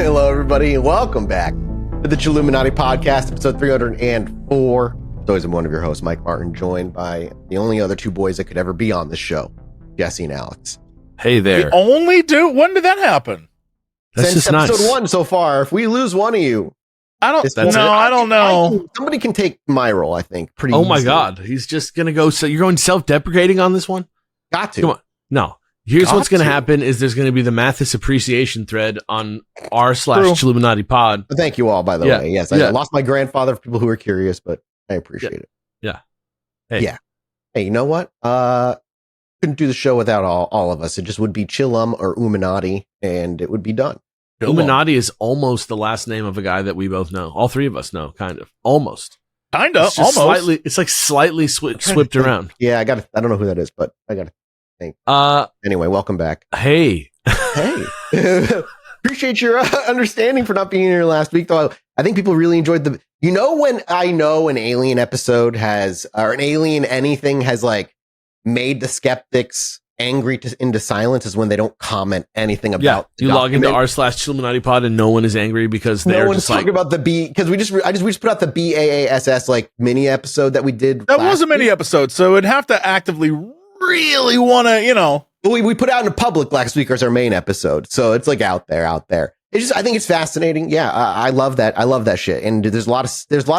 Hello, everybody, and welcome back to the Chilluminati podcast, episode 304. As always, I'm one of your hosts, Mike Martin, joined by the only other two boys that could ever be on the show, Jesse and Alex. Hey there. The only two? When did that happen? That's Since just episode nice. 1 so far, if we lose one of you, I don't know. Somebody can take my role, I think, pretty Oh my easily. God. He's just going to go. So you're going self-deprecating on this one? Got to. Come on. No. Here's Got what's going to to. happen is there's going to be the Mathis appreciation thread on r/Chilluminati pod. Thank you all, by the Yeah. way. Yes, Yeah. I lost my grandfather for people who are curious, but I appreciate it. Yeah. Hey. Yeah. Hey, you know what? Couldn't do the show without all of us. It just would be Chillum or Uminati, and it would be done. Illuminati is almost the last name of a guy that we both know. All three of us know, kind of. Almost. Kinda, It's just almost. slightly. It's like slightly swept around. Yeah, I don't know who that is, but I gotta think. Anyway, welcome back. Hey. Hey. Appreciate your understanding for not being here last week, though. I think people really enjoyed when I know an alien episode has, or an alien anything has like made the skeptics angry into silence is when they don't comment anything about. Yeah. the You log into document. r/Chilluminati pod and no one is angry because No they're one's just like, talking about the B, because we just put out the BAASS like mini episode that we did. That last was a mini week. episode, so it'd have to actively really want to, We put out in public last week as our main episode, so it's like out there. It's just, I think it's fascinating. Yeah, I love that. I love that shit. And there's a lot of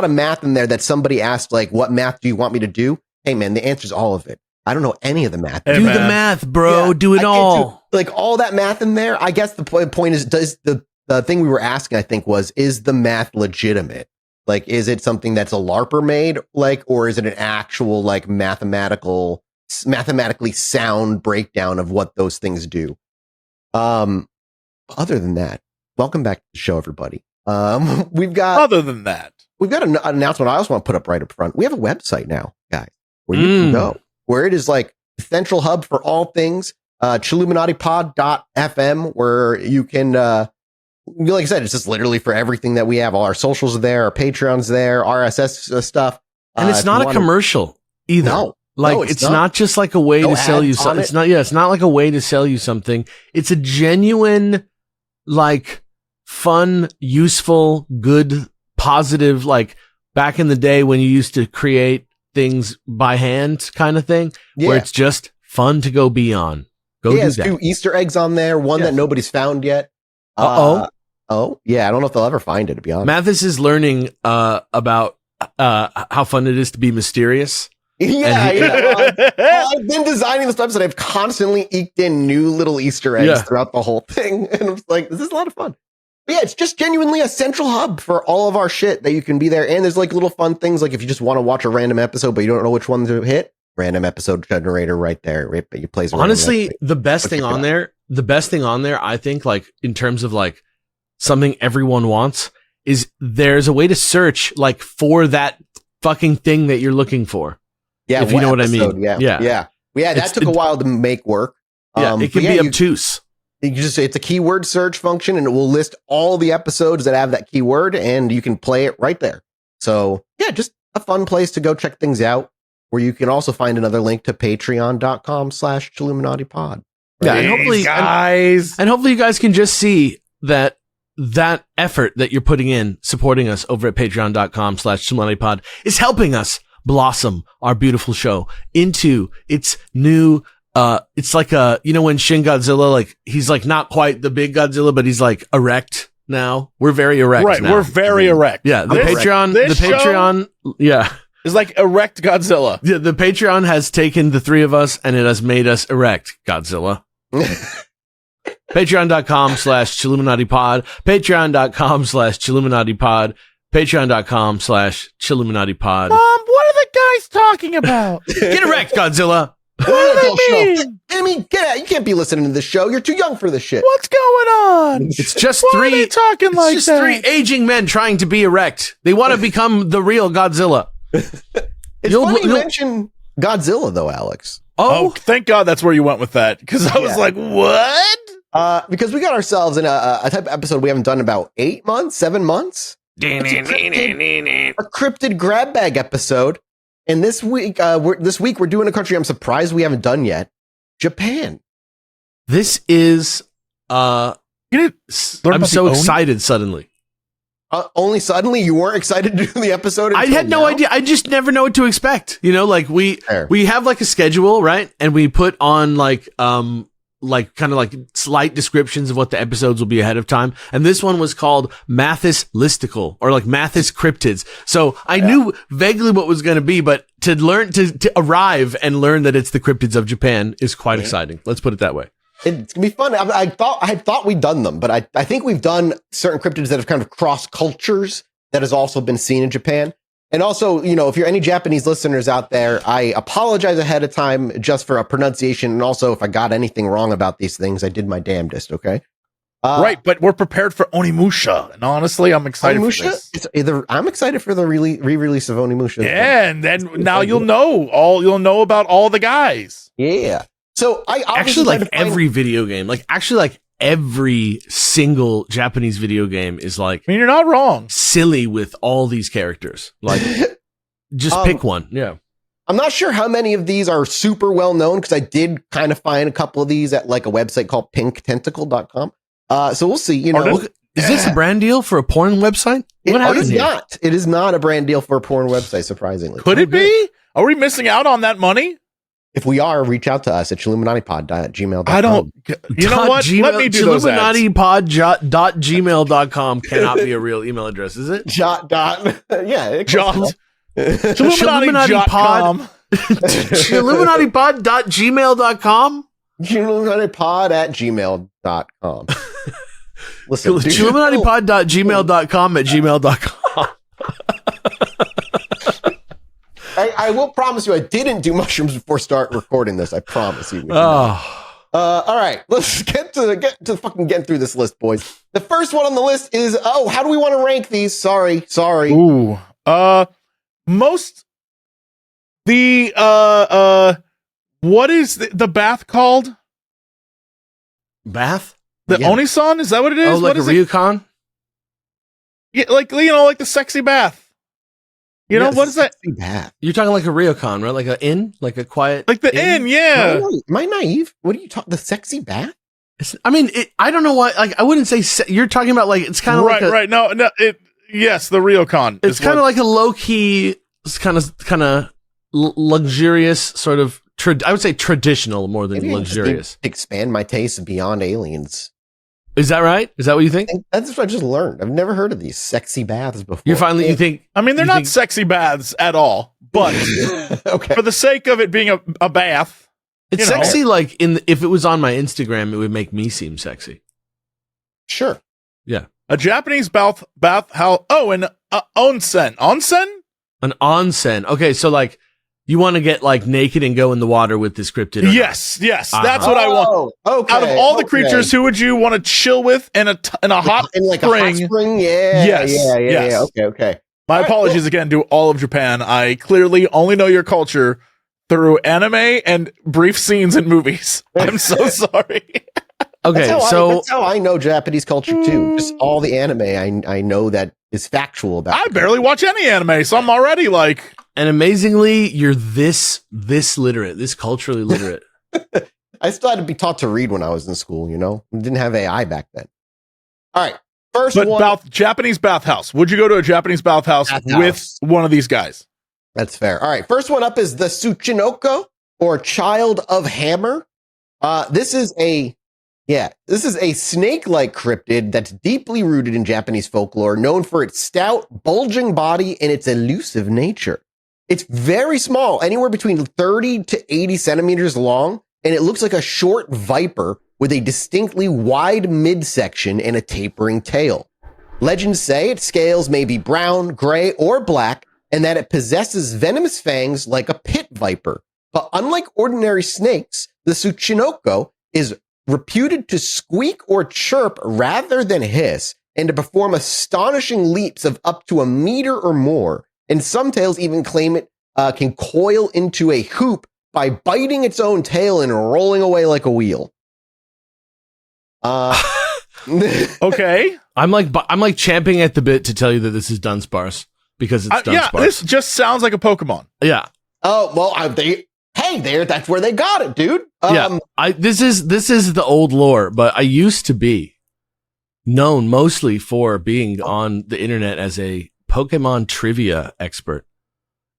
math in there that somebody asked, like, what math do you want me to do? Hey man, the answer's all of it. I don't know any of the math. Hey, do man. the math, bro. Yeah, do it I can't all. do, like all that math in there. I guess the point is, does the thing we were asking, I think, was, is the math legitimate? Like, is it something that's a LARPer made, like, or is it an actual like mathematically sound breakdown of what those things do? Other than that, welcome back to the show, everybody. We've got other than that. an announcement I also want to put up right up front. We have a website now, guys, where you can go, where it is like the central hub for all things, chilluminatipod.fm, where you can, like I said, it's just literally for everything that we have. All our socials are there, our Patreon's there, RSS stuff. And it's if not you a wanna- commercial either. No. Like, No, it's not just like a way No to sell you ads on something. it. It's not, it's not like a way to sell you something. It's a genuine, like, fun, useful, good, positive, like back in the day when you used to create things by hand kind of thing, where it's just fun to go be on. Go do there's that. 2 Easter eggs on there, one Yes. that nobody's found yet. Uh-oh. Oh, yeah, I don't know if they'll ever find it, to be honest. Mathis is learning about how fun it is to be mysterious. Yeah, And I've been designing this website. I've constantly eked in new little Easter eggs throughout the whole thing. And I'm like, this is a lot of fun. But yeah, it's just genuinely a central hub for all of our shit that you can be there. And there's like little fun things. Like if you just want to watch a random episode, but you don't know which one to hit, random episode generator right there. Right? But you play. Honestly, the best But thing check it on out. there, I think, like in terms of like something everyone wants, is there's a way to search like for that fucking thing that you're looking for. Yeah, if you know what I mean. Yeah. Yeah. That took a while to make work. Yeah, it can be obtuse. It's a keyword search function, and it will list all the episodes that have that keyword, and you can play it right there. So yeah, just a fun place to go check things out, where you can also find another link to patreon.com/Chilluminatipod. Yeah, and hopefully, guys. and hopefully you guys can just see that effort that you're putting in supporting us over at patreon.com/Chilluminatipod is helping us blossom our beautiful show into its new, it's like when Shin Godzilla, like he's like not quite the big Godzilla, but he's like erect now. We're very erect Right, now. we're very erect. Yeah, the This- Patreon, this the Patreon, yeah. is like erect Godzilla. Yeah, the Patreon has taken the three of us and it has made us erect Godzilla. Patreon.com/Chilluminatipod, Patreon.com/Chilluminatipod, Patreon.com/Chilluminatipod. Mom, what are the guys talking about? Get erect, Godzilla. What do they mean? I mean, get out! You can't be listening to this show. You're too young for this shit. What's going on? It's just Why are they talking it's like just that? 3 aging men trying to be erect. They want to become the real Godzilla. It's funny you mention Godzilla, though, Alex. Oh, thank God that's where you went with that. Because I was like, what? Because we got ourselves in a type of episode we haven't done in about 8 months, 7 months. A cryptid grab bag episode. And this week, we're doing a country I'm surprised we haven't done yet. Japan. This is You didn't learn I'm about so the Oni? excited suddenly. Only suddenly you weren't excited to do the episode. I had no idea. I just never know what to expect. You know, like we have like a schedule, right? And we put on like kind of like slight descriptions of what the episodes will be ahead of time. And this one was called Mathis Listicle or like Mathis Cryptids. So I knew vaguely what was going to be, but to learn to arrive and learn that it's the cryptids of Japan is quite exciting. Let's put it that way. It's gonna be fun. I thought we'd done them, but I think we've done certain cryptids that have kind of cross cultures that has also been seen in Japan. And also, you know, if you're any Japanese listeners out there, I apologize ahead of time just for a pronunciation. And also, if I got anything wrong about these things, I did my damnedest. Okay. Right, but we're prepared for Onimusha, and honestly, I'm excited for this. I'm excited for the re-release of Onimusha. Yeah, and then now you'll know about all the guys. Yeah. So I actually like every video game, every single Japanese video game is like. I mean, you're not wrong. Silly with all these characters. Like, just pick one. Yeah. I'm not sure how many of these are super well known because I did kind of find a couple of these at like a website called pinktentacle.com. So we'll see. You know, is this a brand deal for a porn website? What happened here? Not. It is not a brand deal for a porn website. Surprisingly, could it be? Are we missing out on that money? If we are, reach out to us at chilluminatipod.gmail.com. I don't. You know what? Let me do those ads. Chilluminatipod.gmail.com cannot be a real email address, is it? Chilluminatipod. Chilluminatipod.gmail.com. Chilluminatipod@gmail.com. Listen, Chilluminatipod.gmail.com at gmail.com. I will promise you I didn't do mushrooms before start recording this. I promise you. All right, let's get to fucking getting through this list, boys. The first one on the list is how do we want to rank these? Sorry. Ooh. Most what is the bath called? Bath? The Onisan? Is that what it is? Oh, like a ryukon? Yeah, like the sexy bath. You know, what is that? Bath. You're talking like a ryokan, right? Like an inn? Like a quiet like the inn, yeah. Am I naive? What are you talking? The sexy bath? I don't know why. Like, I wouldn't say you're talking about like it's kind of right. No. Yes, the ryokan. It's kind of like a low key, kind of luxurious sort of. I would say traditional more than luxurious. Expand my taste beyond aliens. Is that right? Is that what you think? That's what I just learned. I've never heard of these sexy baths before. You think? I mean, they're not sexy baths at all, but okay. For the sake of it being a bath, it's sexy. Like if it was on my Instagram, it would make me seem sexy. Sure. Yeah. A Japanese bath house. Oh, an onsen. Onsen? An onsen. Okay, so like. You want to get like naked and go in the water with this cryptid? Yes, that's what I want. Okay. Out of all the creatures, who would you want to chill with in a hot spring? A hot spring? Yeah. Yes. Yeah. Okay. My apologies again to all of Japan. I clearly only know your culture through anime and brief scenes in movies. I'm so sorry. Okay, that's how I know Japanese culture too. Just all the anime I know that is factual about. I barely watch any anime, so I'm already like. And amazingly, you're this literate, this culturally literate. I still had to be taught to read when I was in school, you know? We didn't have AI back then. All right. First one. Japanese bathhouse. Would you go to a Japanese bathhouse with one of these guys? That's fair. All right. First one up is the Tsuchinoko, or Child of Hammer. This is a snake-like cryptid that's deeply rooted in Japanese folklore, known for its stout, bulging body and its elusive nature. It's very small, anywhere between 30 to 80 centimeters long, and it looks like a short viper with a distinctly wide midsection and a tapering tail. Legends say its scales may be brown, gray, or black, and that it possesses venomous fangs like a pit viper. But unlike ordinary snakes, the Tsuchinoko is reputed to squeak or chirp rather than hiss, and to perform astonishing leaps of up to a meter or more. And some tales even claim it can coil into a hoop by biting its own tail and rolling away like a wheel. Okay. I'm like champing at the bit to tell you that this is Dunsparce because it's Dunsparce. Yeah, this just sounds like a Pokemon. Yeah. Oh, well, that's where they got it, dude. This is the old lore, but I used to be known mostly for being on the internet as a Pokemon trivia expert.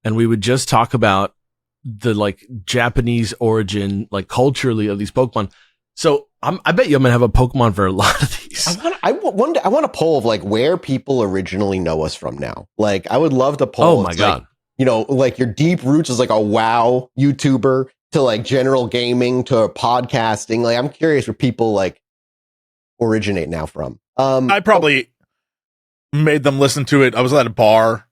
And we would just talk about the like Japanese origin, like culturally of these Pokemon. So I bet you I'm going to have a Pokemon for a lot of these. I want a poll of like where people originally know us from now. Like I would love to poll. Oh my God. Like, you know, like your deep roots as like a WoW YouTuber to like general gaming to podcasting. Like I'm curious where people like originate now from. I probably made them listen to it. I was at a bar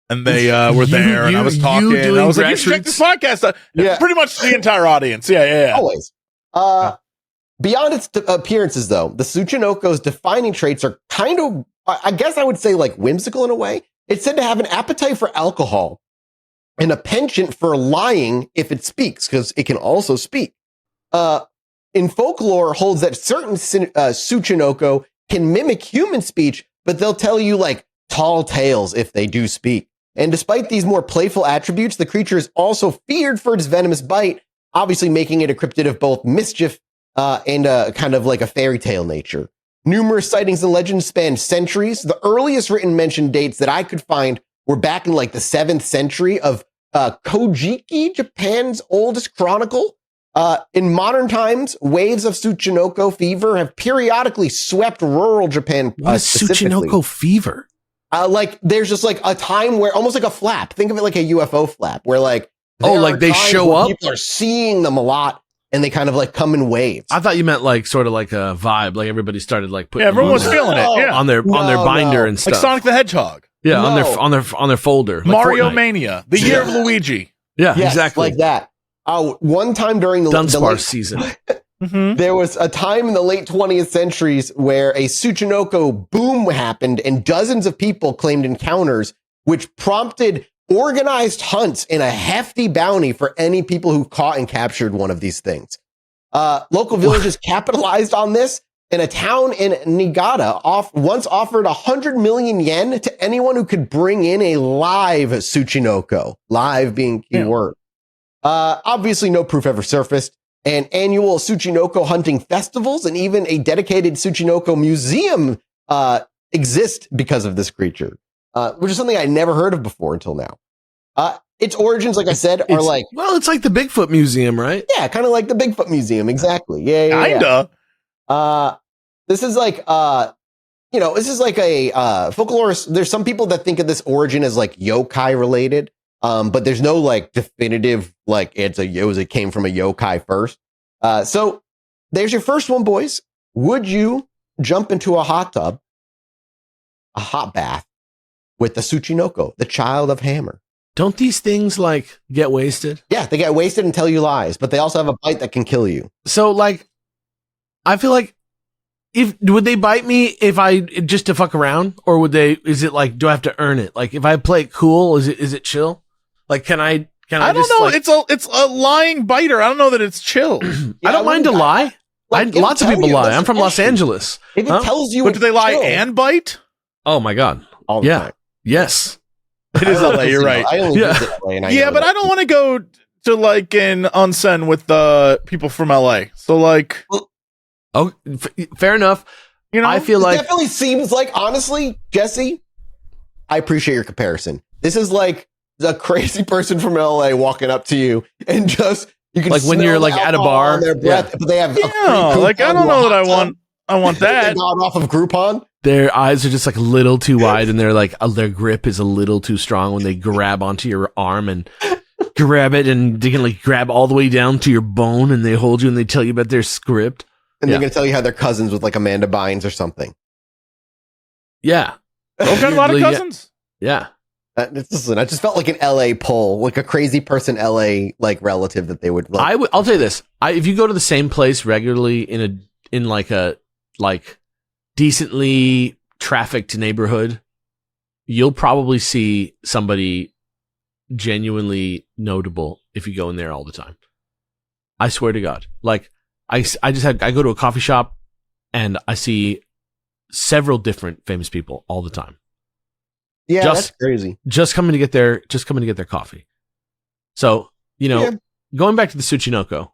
and they were there and I was talking. And I was like, you should check this podcast out. Yeah. Pretty much the entire audience. Yeah. Always. Beyond its appearances, though, the Tsuchinoko's defining traits are kind of, I guess I would say, like whimsical in a way. It's said to have an appetite for alcohol and a penchant for lying if it speaks, because it can also speak. In folklore, holds that certain Tsuchinoko can mimic human speech, but they'll tell you like tall tales if they do speak. And despite these more playful attributes, the creature is also feared for its venomous bite, obviously making it a cryptid of both mischief and kind of like a fairy tale nature. Numerous sightings and legends span centuries. The earliest written mention dates that I could find were back in like the 7th century of Kojiki, Japan's oldest chronicle. In modern times, waves of Tsuchinoko fever have periodically swept rural Japan. What is Tsuchinoko fever? Like there's just like a time where almost like a flap. Think of it like a UFO flap, where like like they show up. People are seeing them a lot, and they kind of like come in waves. I thought you meant like sort of like a vibe, like everybody started like putting everyone was feeling it on their binder and stuff, like Sonic the Hedgehog. Yeah, on their folder, like Mario Fortnite. Mania, the year of Luigi. Yeah, yes, exactly like that. One time during the Dunsparce season, there was a time in the late 20th centuries where a Tsuchinoko boom happened, and dozens of people claimed encounters, which prompted organized hunts and a hefty bounty for any people who caught and captured one of these things. Local villages capitalized on this, and a town in Niigata once offered 100 million yen to anyone who could bring in a live Tsuchinoko, live being key word. Obviously, no proof ever surfaced, and annual Tsuchinoko hunting festivals and even a dedicated Tsuchinoko museum exist because of this creature, which is something I never heard of before until now. Its origins, like I said, are like... Well, it's like the Bigfoot Museum, right? Yeah, kind of like the Bigfoot Museum, exactly. Yeah. Kinda. This is like, this is like a folklore. There's some people that think of this origin as like yokai related. But there's no like definitive, like it came from a yokai first. So there's your first one, boys. Would you jump into a hot bath with the Tsuchinoko, the child of Hammer? Don't these things like get wasted? Yeah, they get wasted and tell you lies, but they also have a bite that can kill you. So like, I feel like would they bite me if I just to fuck around, or is it like, do I have to earn it? Like if I play it cool, is it chill? Like, can I don't just, know. like, It's a lying biter. I don't know that it's chill. I don't mind to lie. Lots of people lie. I'm from Los Angeles. If it tells you, but do they lie chill, and bite? Oh my God. All the time. Yes. It is LA. You're right. I only visit LA, and but I don't want to go to like an onsen with the people from LA. So like, fair enough. You know, I feel it like definitely seems like, honestly, Jesse, I appreciate your comparison. This is like a crazy person from LA walking up to you and just, you can like when you're like at a bar, on their breath, but they have like I don't know that I want that. They got off of Groupon. Their eyes are just like a little too wide, and they're like their grip is a little too strong when they grab onto your arm and grab it, and they can like grab all the way down to your bone, and they hold you and they tell you about their script. And they're going to tell you how they're cousins with like Amanda Bynes or something. Yeah. Okay, a lot of cousins. Yeah. Listen, I just felt like an LA poll, like a crazy person LA like relative that they would. Like. I'll tell you this: if you go to the same place regularly in like a decently trafficked neighborhood, you'll probably see somebody genuinely notable if you go in there all the time. I swear to God, like I go to a coffee shop and I see several different famous people all the time. Yeah, that's crazy. Just coming to get their coffee. So, going back to the Tsuchinoko,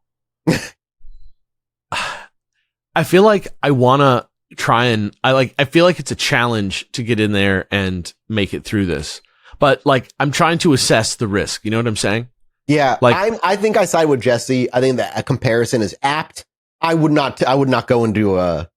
I feel like I want to I feel like it's a challenge to get in there and make it through this. But like, I'm trying to assess the risk. You know what I'm saying? Yeah. Like, I think I side with Jesse. I think that a comparison is apt. I would not go into a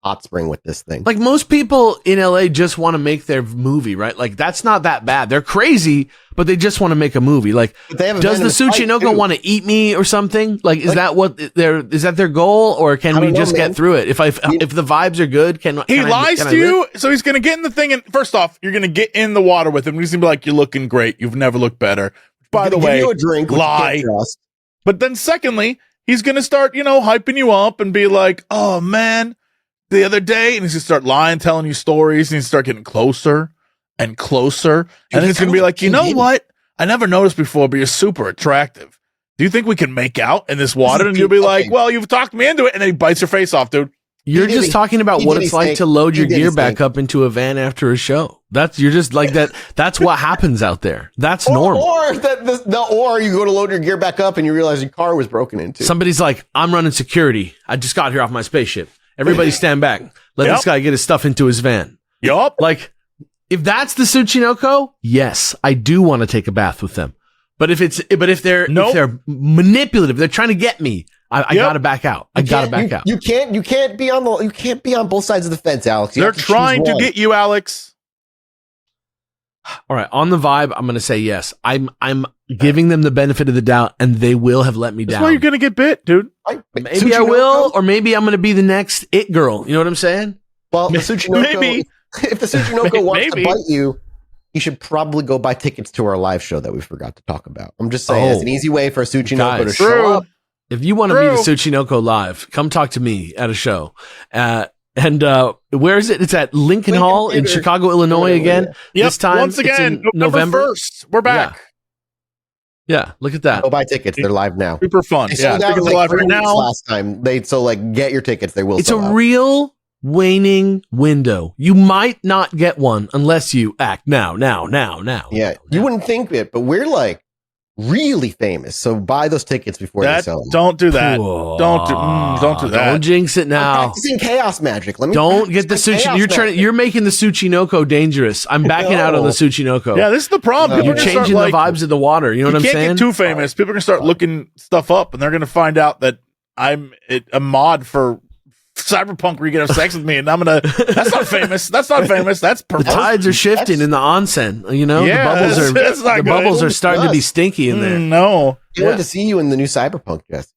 hot spring with this thing. Like, most people in LA just want to make their movie, right? Like, that's not that bad. They're crazy, but they just want to make a movie. Like, does the Tsuchinoko want to eat me or something? Like, is that their goal, or can we just get through it? If the vibes are good, can he lies to you? So he's gonna get in the thing, and first off, you're gonna get in the water with him. He's gonna be like, "You're looking great. You've never looked better." By the way, give you a drink, lie. But then, secondly, he's gonna start, hyping you up and be like, "Oh man, the other day," and he's gonna start lying, telling you stories, and he's start getting closer and closer, and then it's gonna be like, "You know what? I never noticed before, but you're super attractive. Do you think we can make out in this water?" And you'll be like, "Well, you've talked me into it," and then he bites your face off, dude. You're just talking about what it's like to load your gear back up into a van after a show. You're just like that. That's what happens out there. That's normal. Or you go to load your gear back up and you realize your car was broken into. Somebody's like, "I'm running security. I just got here off my spaceship. Everybody stand back. Let this guy get his stuff into his van." Yup. Like, if that's the Tsuchinoko, yes, I do want to take a bath with them. But if they're manipulative, they're trying to get me, I gotta back out. I gotta back out. You can't be on both sides of the fence, Alex. They're trying to get you, Alex. All right, on the vibe, I'm gonna say yes. I'm giving them the benefit of the doubt, and they will have let me down. That's why you're gonna get bit, dude. Maybe I will, or maybe I'm gonna be the next it girl. You know what I'm saying? Well, the Tsuchinoko, if the Tsuchinoko wants to bite you, you should probably go buy tickets to our live show that we forgot to talk about. I'm just saying, it's an easy way for a Tsuchinoko to show up. If you want to meet a Tsuchinoko live, come talk to me at a show. And where is it? It's at Lincoln Hall in Chicago, Illinois again. Yep. This time, once again, November 1st. We're back. Yeah, look at that. Go buy tickets. They're live now. Super fun. Tickets are live right now. Last time, get your tickets. They will. It's a real waning window. You might not get one unless you act now. Yeah, you wouldn't think it, but we're like really famous. So buy those tickets before they sell them. Don't do that. Don't do that. Don't jinx it now. I'm practicing chaos magic. Don't get the Tsuchinoko. You're making the Tsuchinoko dangerous. I'm backing out on the Tsuchinoko. Yeah, this is the problem. You're changing the vibes of the water. You know what I'm saying? You can't get too famous. People are gonna start looking stuff up, and they're gonna find out that I'm a mod for Cyberpunk where you can have sex with me, and that's not famous. That's not famous. That's the tides are shifting in the onsen. The bubbles are starting to be stinky in there. No. I want to see you in the new Cyberpunk, Jess.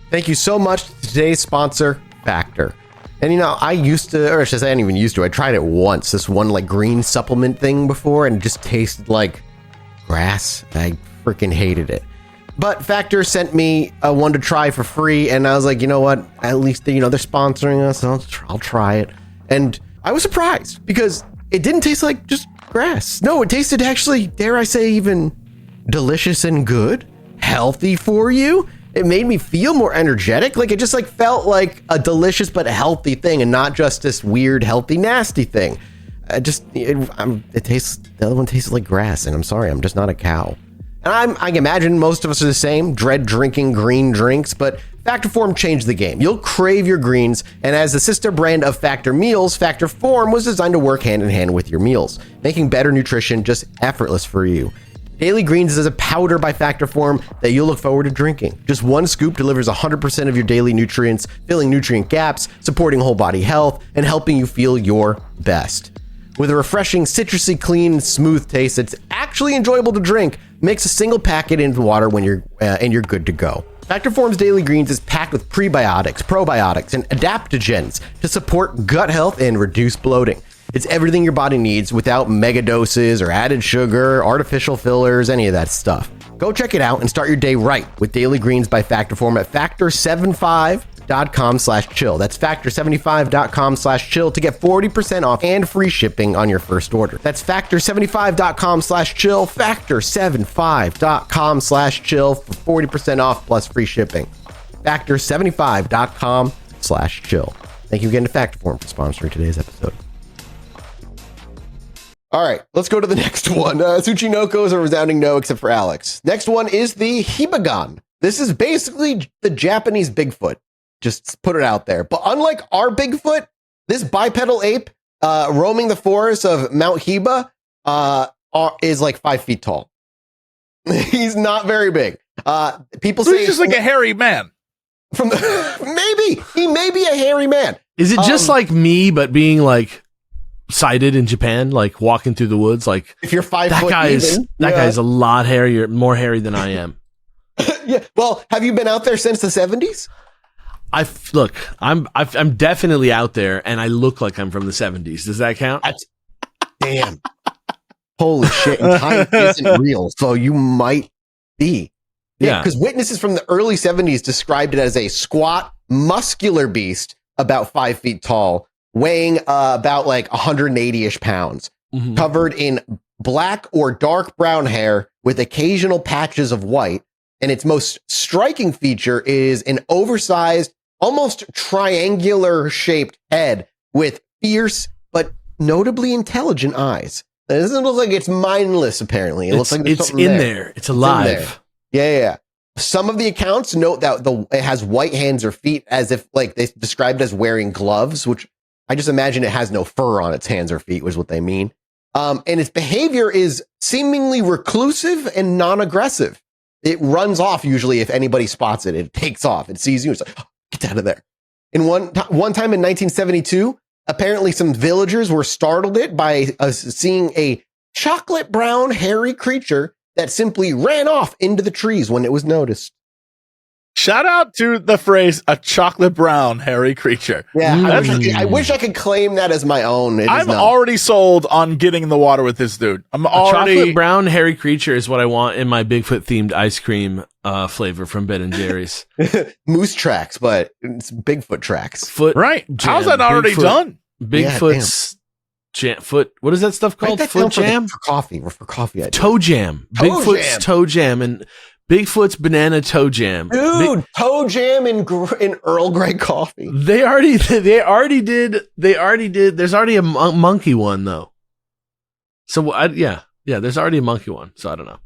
Thank you so much to today's sponsor, Factor. And I used to, or I didn't even used to, I tried it once, this one like green supplement thing before, and it just tasted like grass. I freaking hated it. But Factor sent me one to try for free, and I was like, you know what? At least they're sponsoring us. I'll try it, and I was surprised because it didn't taste like just grass. No, it tasted actually, dare I say, even delicious and good, healthy for you. It made me feel more energetic. Like it just felt like a delicious but healthy thing, and not just this weird, healthy, nasty thing. The other one tastes like grass, and I'm sorry, I'm just not a cow. And I imagine most of us are the same, dread drinking green drinks, but Factor Form changed the game. You'll crave your greens, and as the sister brand of Factor Meals, Factor Form was designed to work hand in hand with your meals, making better nutrition just effortless for you. Daily Greens is a powder by Factor Form that you'll look forward to drinking. Just one scoop delivers 100% of your daily nutrients, filling nutrient gaps, supporting whole body health, and helping you feel your best. With a refreshing, citrusy, clean, smooth taste that's actually enjoyable to drink, mix a single packet into water when you're good to go. Factor Form's Daily Greens is packed with prebiotics, probiotics, and adaptogens to support gut health and reduce bloating. It's everything your body needs without mega doses or added sugar, artificial fillers, any of that stuff. Go check it out and start your day right with Daily Greens by Factor Form at factor75.com/chill. That's factor75.com/chill to get 40% off and free shipping on your first order. That's factor75.com/chill, factor75.com/chill for 40% off plus free shipping. Factor75.com/chill. Thank you again to Factor Form for sponsoring today's episode. All right, let's go to the next one. Tsuchinoko is a resounding no, except for Alex. Next one is the Hebigon. This is basically the Japanese Bigfoot. Just put it out there. But unlike our Bigfoot, this bipedal ape roaming the forests of Mount Heba is like 5 feet tall. He's not very big. People So say he's just like a hairy man. from maybe he may be a hairy man. Is it just like me, but being like sighted in Japan, like walking through the woods? Like If you're 5 that foot, guy's a lot hairier, more hairy than I am. Yeah. Well, have you been out there since the 70s? I'm definitely out there, and I look like I'm from the 70s. Does that count? Damn. Holy shit. And time isn't real. So you might be. Yeah. Because witnesses from the early 70s described it as a squat, muscular beast about 5 feet tall, weighing about like 180-ish pounds, Mhm. covered in black or dark brown hair with occasional patches of white. And its most striking feature is an oversized, almost triangular shaped head with fierce but notably intelligent eyes. It doesn't look like it's mindless, apparently. It looks like there's it's something in there. there. It's alive. Yeah. Some of the accounts note that it has white hands or feet, as if like they described as wearing gloves, which I just imagine it has no fur on its hands or feet, was what they mean. And its behavior is seemingly reclusive and non-aggressive. It runs off usually if anybody spots it. It takes off. It sees you. It's like, oh, get out of there. In one time in 1972, apparently some villagers were startled by seeing a chocolate brown hairy creature that simply ran off into the trees when it was noticed. Shout out to the phrase "a chocolate brown hairy creature." Yeah, I wish I could claim that as my own. I'm already sold on getting in the water with this dude. A chocolate brown hairy creature is what I want in my Bigfoot themed ice cream flavor from Ben and Jerry's. Moose tracks, but it's Bigfoot tracks. Foot right? Jam. How's that already done? Bigfoot's foot. What is that stuff called? Foot jam for coffee. For coffee, toe jam. Bigfoot's toe jam and Bigfoot's banana toe jam. Dude, toe jam in Earl Grey coffee. They already did. There's already a monkey one though. So there's already a monkey one. So I don't know.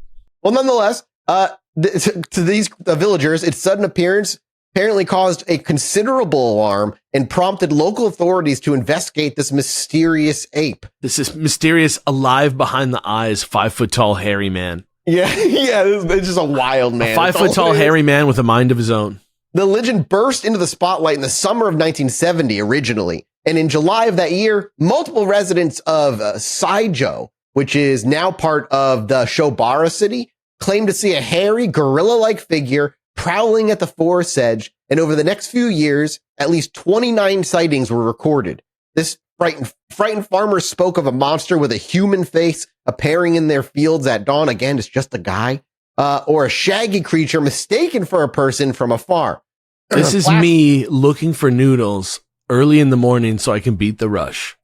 Well, nonetheless, to these villagers, its sudden appearance apparently caused a considerable alarm and prompted local authorities to investigate this mysterious ape. This is mysterious, alive behind the eyes, 5 foot tall hairy man. Yeah, it's just a wild man. A 5 foot tall hairy man with a mind of his own. The legend burst into the spotlight in the summer of 1970 originally, and in July of that year, multiple residents of Saijo, which is now part of the Shobara city, claimed to see a hairy gorilla-like figure prowling at the forest edge, and over the next few years, at least 29 sightings were recorded. This frightened farmers spoke of a monster with a human face appearing in their fields at dawn. Again, it's just a guy. Or a shaggy creature mistaken for a person from afar. This is me looking for noodles early in the morning so I can beat the rush.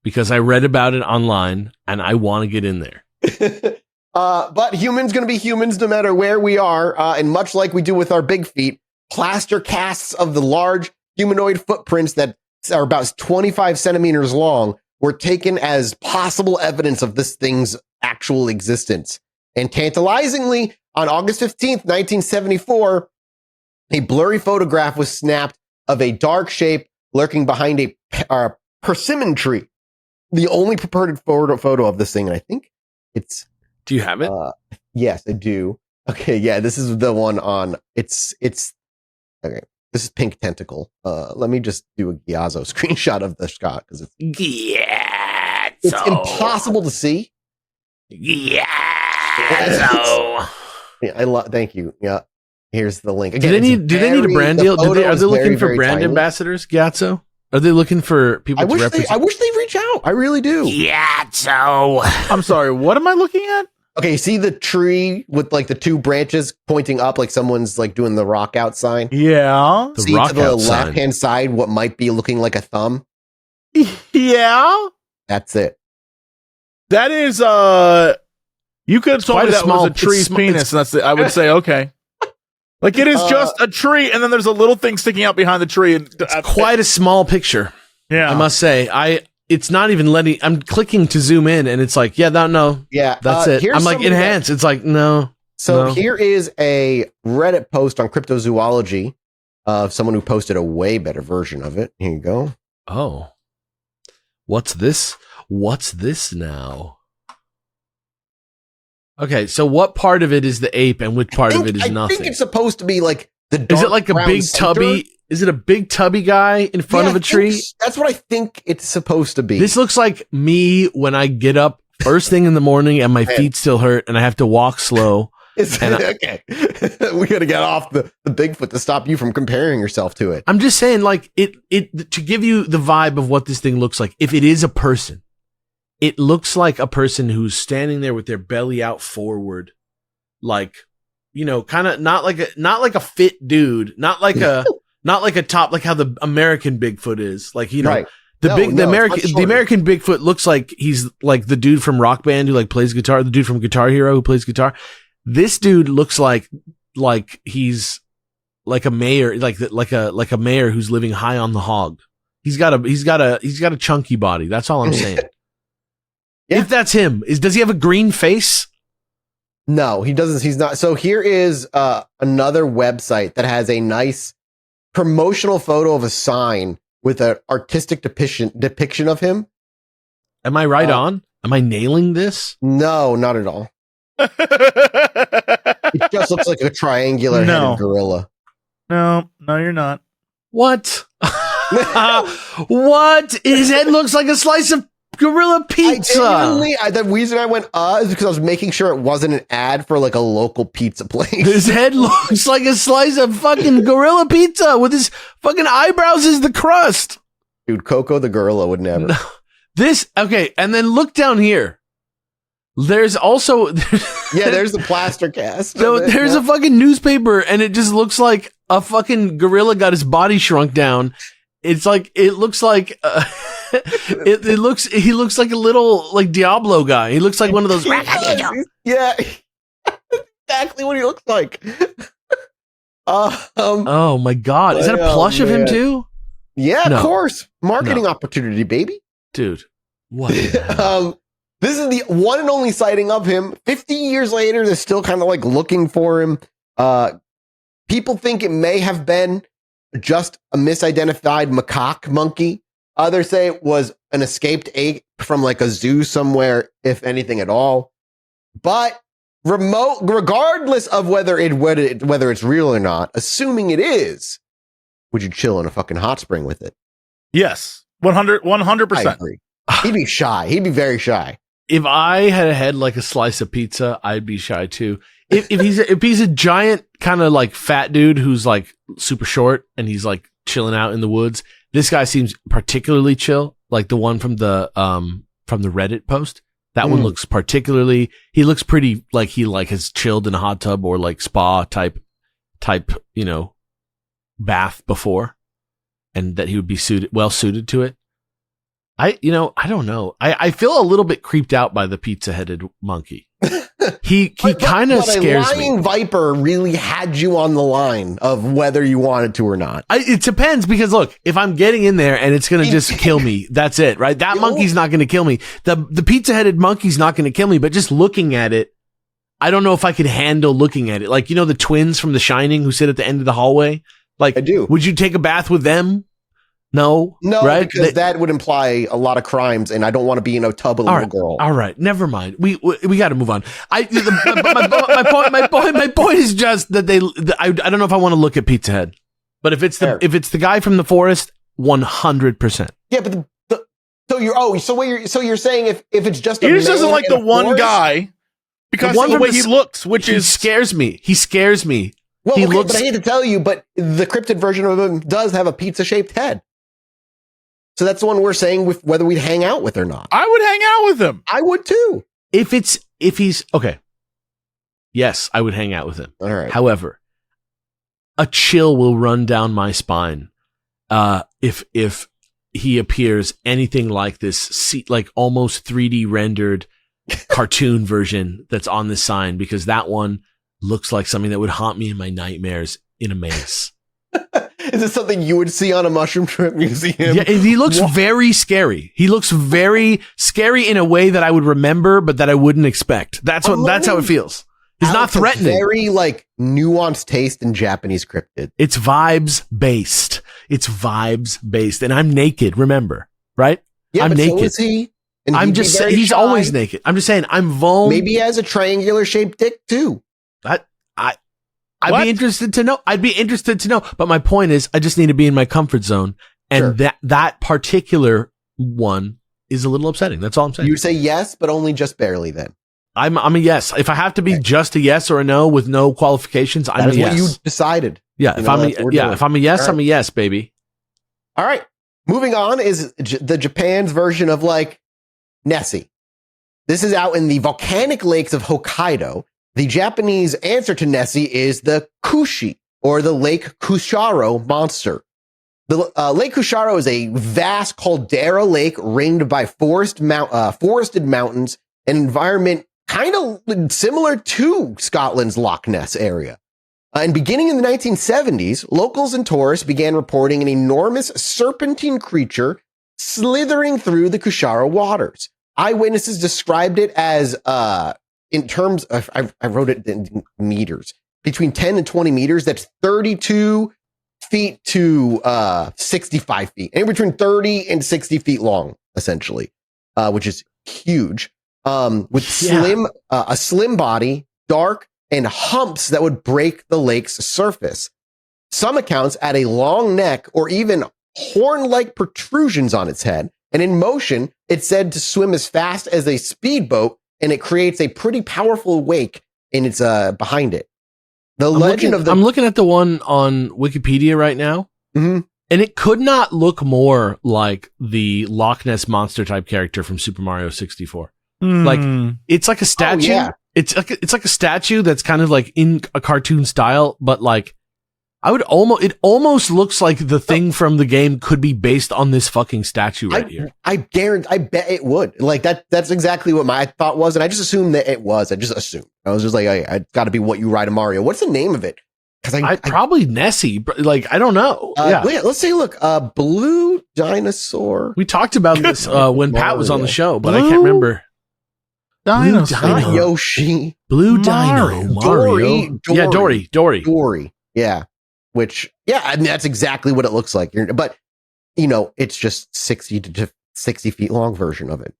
Because I read about it online and I want to get in there. But humans going to be humans no matter where we are. And much like we do with our big feet, plaster casts of the large humanoid footprints that are about 25 centimeters long were taken as possible evidence of this thing's actual existence. And tantalizingly, on August 15th, 1974, a blurry photograph was snapped of a dark shape lurking behind a persimmon tree. The only purported photo of this thing, and I think it's... Do you have it? Yes, I do. Okay, yeah, this is the one on... It's okay. This is Pink Tentacle. Let me just do a Gyazo screenshot of the shot because it's impossible to see. Yeah. Thank you. Yeah. Here's the link. Again, do they need a brand deal? Are they looking for brand ambassadors, Gyatso? Are they looking for people to represent? I wish they'd reach out. I really do. Gyatso. I'm sorry. What am I looking at? Okay, see the tree with like the two branches pointing up, like someone's like doing the rock out sign? Yeah. See to the left-hand side what might be looking like a thumb? Yeah. That's it. That is, you could have told me that was a tree's penis, and that's it. I would say, okay. Like, it is just a tree, and then there's a little thing sticking out behind the tree. And it's quite a small picture. Yeah. I must say. It's not even letting... I'm clicking to zoom in, and it's like, no. Yeah. That's it. I'm like, enhance. It's like, no. So here is a Reddit post on cryptozoology someone who posted a way better version of it. Here you go. Oh. What's this? What's this now? Okay, so what part of it is the ape and which part of it is nothing? I think it's supposed to be like the dark Is it like a brown big center? tubby? Is it a big tubby guy in front of a tree? That's what I think it's supposed to be. This looks like me when I get up first thing in the morning and my feet still hurt and I have to walk slow. Okay. We got to get off the Bigfoot to stop you from comparing yourself to it. I'm just saying, like, it to give you the vibe of what this thing looks like. If it is a person, it looks like a person who's standing there with their belly out forward, like, you know, kind of not like a fit dude, not like a top, like how the American Bigfoot is, like, you know. Right. The American Bigfoot looks like he's like the dude from Rock Band who like plays guitar, the dude from Guitar Hero who plays guitar. This dude looks like he's like a mayor, like a mayor who's living high on the hog. He's got a chunky body. That's all I'm saying. Yeah. If that's him, does he have a green face? No, he doesn't. He's not. So here is another website that has a nice promotional photo of a sign with an artistic depiction of him. Am I right on? Am I nailing this? No, not at all. It just looks like a triangular headed gorilla. No, you're not. What? What? His head looks like a slice of gorilla pizza. The reason I went is because I was making sure it wasn't an ad for like a local pizza place. His head looks like a slice of fucking gorilla pizza with his fucking eyebrows as the crust. Dude, Coco the gorilla would never. No. Okay, and then look down here. There's also there's the plaster cast. No, there's a fucking newspaper, and it just looks like a fucking gorilla got his body shrunk down. It's like he looks like a little like Diablo guy. He looks like one of those. Yeah, exactly what he looks like. Oh my god, is that a plush of him too? Yeah, of course. Marketing opportunity, baby. Dude, what? This is the one and only sighting of him. 50 years later, they're still kind of like looking for him. People think it may have been just a misidentified macaque monkey. Others say it was an escaped ape from like a zoo somewhere, if anything at all. But regardless of whether it's real or not, assuming it is, would you chill in a fucking hot spring with it? Yes, 100%. I agree. He'd be shy. He'd be very shy. If I had a head like a slice of pizza, I'd be shy too. If he's a giant kind of like fat dude who's like super short and he's like chilling out in the woods, this guy seems particularly chill. Like the one from the Reddit post, that one looks particularly. He looks pretty like he like has chilled in a hot tub or like spa type, you know, bath before, and that he would be well suited to it. I don't know. I feel a little bit creeped out by the pizza-headed monkey. He kind of scares me. A lying viper really had you on the line of whether you wanted to or not. It depends, because look, if I'm getting in there and it's going to just kill me, that's it, right? That monkey's not going to kill me. The pizza-headed monkey's not going to kill me, but just looking at it, I don't know if I could handle looking at it. Like, you know, the twins from The Shining who sit at the end of the hallway? Like, I do. Would you take a bath with them? No, right? Because that would imply a lot of crimes, and I don't want to be in a tub with a little girl. All right, never mind. We got to move on. My point is just that I don't know if I want to look at Pizza Head, but if it's the guy from the forest, 100%. Yeah, but so you're saying if it's just he just doesn't like the one guy because of the way he looks, which scares me. He scares me. Well, but I hate to tell you, but the cryptid version of him does have a pizza-shaped head. So that's the one we're saying with whether we'd hang out with or not. I would hang out with him. I would too. If he's okay. Yes, I would hang out with him. All right. However, a chill will run down my spine if he appears anything like this, like almost 3D rendered cartoon version that's on the sign, because that one looks like something that would haunt me in my nightmares in a maze. Is this something you would see on a mushroom trip museum? Yeah, he looks very scary. He looks very scary in a way that I would remember, but that I wouldn't expect. That's how it feels. He's not Alex has threatening. Very like nuanced taste in Japanese cryptid. It's vibes based. It's vibes based. And I'm naked, remember, right? Yeah, I'm but naked. so is he. And I'm he'd be just very saying, he's shy. always naked. I'm just saying, I'm vulnerable. Maybe he has a triangular shaped dick too. I'd What? be interested to know. I'd be interested to know. But my point is, I just need to be in my comfort zone. And Sure. that particular one is a little upsetting. That's all I'm saying. You would say yes, but only just barely then. I'm a yes. If I have to be just a yes or a no with no qualifications, I'm That a is yes. what you decided. Yeah, You know, that's what we're doing. if I'm a yes, All right. I'm a yes, baby. All right. Moving on is the Japan's version of like Nessie. This is out in the volcanic lakes of Hokkaido. The Japanese answer to Nessie is the Cushi, or the Lake Kusharo monster. The Lake Kusharo is a vast caldera lake ringed by forested mountains, an environment kind of similar to Scotland's Loch Ness area. And beginning in the 1970s, locals and tourists began reporting an enormous serpentine creature slithering through the Kusharo waters. Eyewitnesses described it as, in terms of, I wrote it in meters, between 10 and 20 meters. That's 32 feet to 65 feet, and between 30 and 60 feet long, essentially, which is huge. With a slim body, dark, and humps that would break the lake's surface. Some accounts add a long neck or even horn-like protrusions on its head, and in motion, it's said to swim as fast as a speedboat, and it creates a pretty powerful wake in its behind it. I'm looking at the one on Wikipedia right now, mm-hmm. and it could not look more like the Loch Ness monster type character from Super Mario 64. Like it's like a statue. Oh, yeah. It's like a statue that's kind of like in a cartoon style, but like it almost looks like the thing from the game could be based on this fucking statue right here. I bet it would. Like that's exactly what my thought was, and I just assumed that it was. I just assumed. I was just like, it's got to be what you ride in Mario. What's the name of it? Because I probably Nessie. Like I don't know. Yeah, let's say look. Blue dinosaur. We talked about this when Pat was on the show, but I can't remember. Dinosaur. Not Yoshi. Blue Mario. Dino. Mario. Yeah, Dory. Dory. Yeah. Which, yeah, I mean, that's exactly what it looks like. But, you know, it's just 60 to 60 feet long version of it.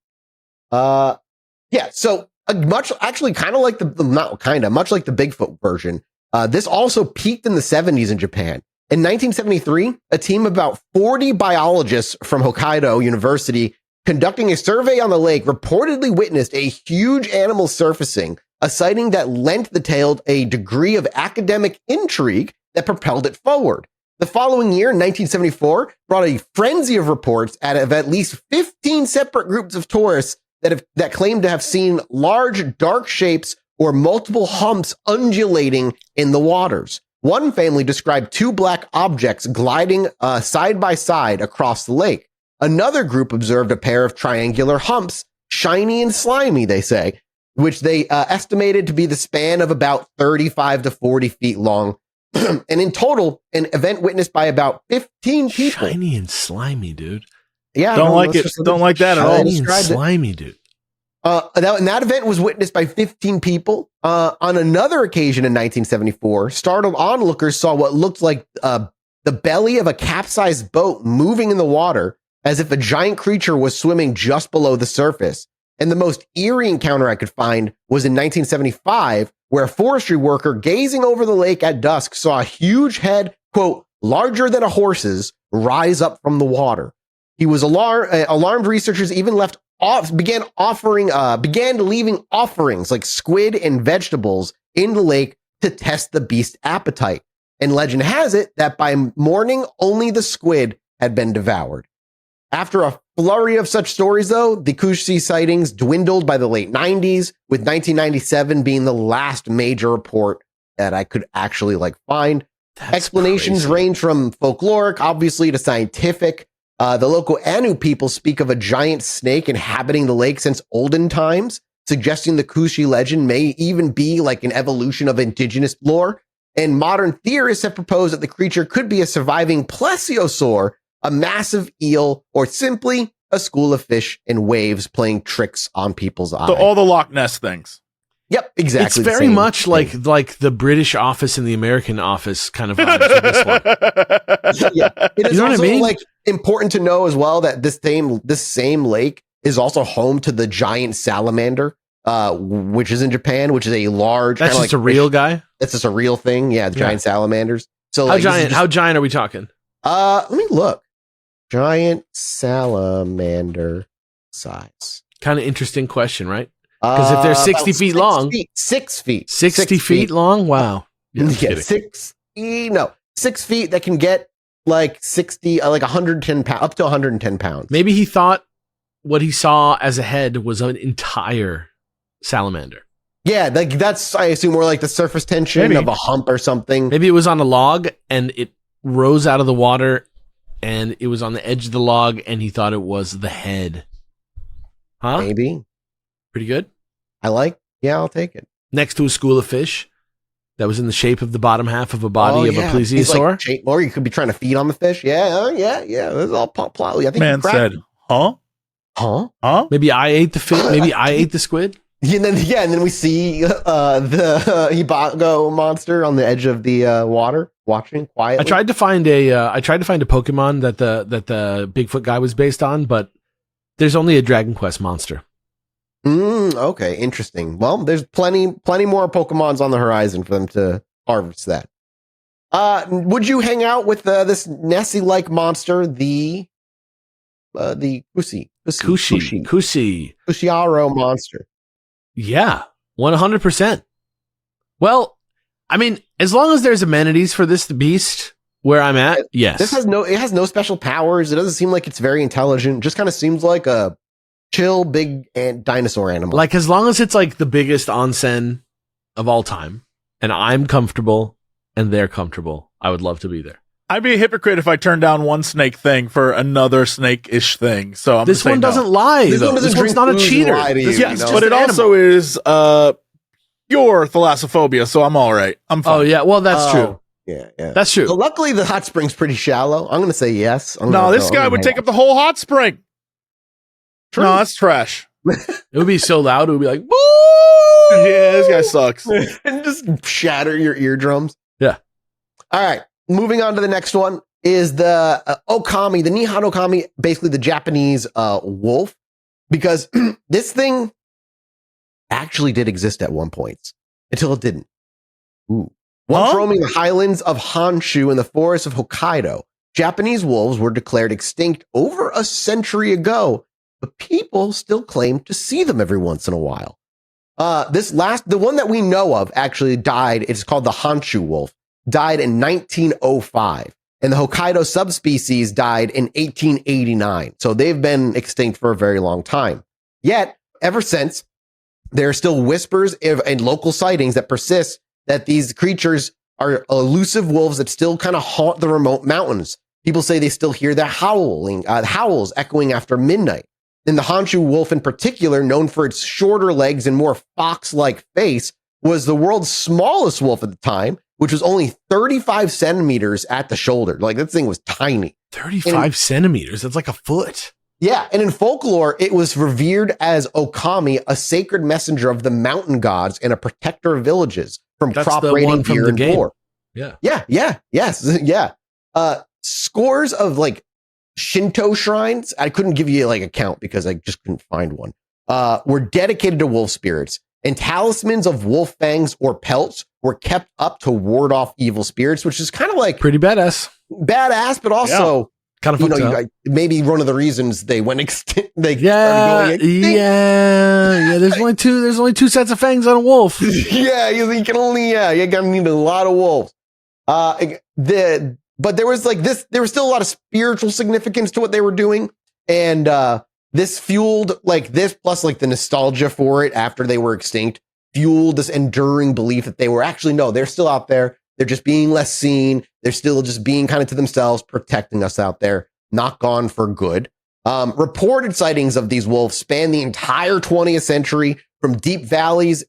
Yeah. So much like the Bigfoot version, this also peaked in the 70s in Japan. In 1973, a team of about 40 biologists from Hokkaido University conducting a survey on the lake reportedly witnessed a huge animal surfacing, a sighting that lent the tale a degree of academic intrigue that propelled it forward. The following year, 1974, brought a frenzy of reports of at least 15 separate groups of tourists that claimed to have seen large, dark shapes or multiple humps undulating in the waters. One family described two black objects gliding side by side across the lake. Another group observed a pair of triangular humps, shiny and slimy, they say, which they estimated to be the span of about 35 to 40 feet long. And in total, an event witnessed by about 15 people. Shiny and slimy, dude. Yeah. Don't like it. Don't like that at all. Shiny and slimy, dude. That event was witnessed by 15 people. On another occasion in 1974, startled onlookers saw what looked like the belly of a capsized boat moving in the water as if a giant creature was swimming just below the surface. And the most eerie encounter I could find was in 1975, where a forestry worker gazing over the lake at dusk saw a huge head, quote, larger than a horse's, rise up from the water. He was alarmed. Researchers even began leaving offerings like squid and vegetables in the lake to test the beast's appetite. And legend has it that by morning, only the squid had been devoured. After a flurry of such stories, though, the Cushi sightings dwindled by the late 90s, with 1997 being the last major report that I could actually find. That's Explanations crazy. range from folkloric, obviously, to scientific. The local Anu people speak of a giant snake inhabiting the lake since olden times, suggesting the Cushi legend may even be like an evolution of indigenous lore. And modern theorists have proposed that the creature could be a surviving plesiosaur, a massive eel, or simply a school of fish in waves playing tricks on people's eyes. So all the Loch Ness things. Yep, exactly. It's the very same much thing. like the British office and the American office kind of vibes with this one. Yeah, it is You know what I also mean? like important to know as well that this same lake is also home to the giant salamander, which is in Japan, which is a large. That's kinda just like a real fish. guy. That's just a real thing. Yeah, the giant salamanders. So How like, this is giant? just- How giant are we talking? let me look. Giant salamander size. Kind of interesting question, right? Because if they're 60 about feet long, 6 feet, 60 feet long. Wow. Yeah, I'm Yeah, kidding. 6 feet that can get like 60, like 110 pounds, up to 110 pounds. Maybe he thought what he saw as a head was an entire salamander. Yeah, like that's, I assume, more like the surface tension Maybe. of a hump or something. Maybe it was on a log and it rose out of the water and it was on the edge of the log and he thought it was the head. Huh? Maybe. Pretty good. Yeah, I'll take it. Next to a school of fish that was in the shape of the bottom half of a body of a He's plesiosaur. like, or you could be trying to feed on the fish. Yeah. This is all plot. I think Man said, huh? huh? Maybe I ate the fish. Maybe I ate the squid. And then we see the Hebigon monster on the edge of the water, watching quietly. I tried to find a Pokemon that the Bigfoot guy was based on, but there's only a Dragon Quest monster. Okay, interesting. Well, there's plenty more Pokemons on the horizon for them to harvest that. Would you hang out with this Nessie-like monster, the Cushi? Cushiaro monster. Yeah, 100%. Well, I mean, as long as there's amenities for this beast where I'm at, yes. It has no special powers. It doesn't seem like it's very intelligent. Just kind of seems like a chill big dinosaur animal. Like, as long as it's like the biggest onsen of all time and I'm comfortable and they're comfortable, I would love to be there. I'd be a hypocrite if I turned down one snake thing for another snake-ish thing. So I'm This one doesn't lie, This though. one doesn't This one's drink not a booze and cheater. lie to you, Yes, you know? but it also is pure thalassophobia, so I'm all right. I'm fine. Oh, yeah. Well, that's true. Yeah. That's true. Well, luckily, the hot spring's pretty shallow. I'm going to say yes. No, this guy would take up the whole hot spring. True. No, that's trash. It would be so loud. It would be like, boo! Yeah, this guy sucks. and just shatter your eardrums. Yeah. All right. Moving on to the next one is the Okami, the Nihon Okami, basically the Japanese wolf, because this thing actually did exist at one point until it didn't. Ooh. Once roaming the highlands of Honshu and the forests of Hokkaido, Japanese wolves were declared extinct over a century ago, but people still claim to see them every once in a while. The one that we know of actually died. It's called the Honshu wolf, died in 1905. And the Hokkaido subspecies died in 1889. So they've been extinct for a very long time. Yet, ever since, there are still whispers and local sightings that persist that these creatures are elusive wolves that still kind of haunt the remote mountains. People say they still hear their howls echoing after midnight. And the Honshu wolf in particular, known for its shorter legs and more fox-like face, was the world's smallest wolf at the time, which was only 35 centimeters at the shoulder. Like, that thing was tiny. 35 centimeters. That's like a foot. Yeah, and in folklore, it was revered as Okami, a sacred messenger of the mountain gods and a protector of villages from That's crop the raiding, one from deer, the and game. boar. Yeah. Scores of like Shinto shrines, I couldn't give you like a count because I just couldn't find one, were dedicated to wolf spirits, and talismans of wolf fangs or pelts were kept up to ward off evil spirits, which is kind of like Pretty badass. but also Kind of you know, fucked up. maybe one of the reasons they went extinct. They Yeah, started going extinct. yeah. There's only two sets of fangs on a wolf. Yeah, you can only you're gonna need a lot of wolves. But there was like this. There was still a lot of spiritual significance to what they were doing, and this fueled like this plus like the nostalgia for it after they were extinct fueled this enduring belief that they were actually they're still out there. They're just being less seen. They're still just being kind of to themselves, protecting us out there, not gone for good. Reported sightings of these wolves span the entire 20th century, from deep valleys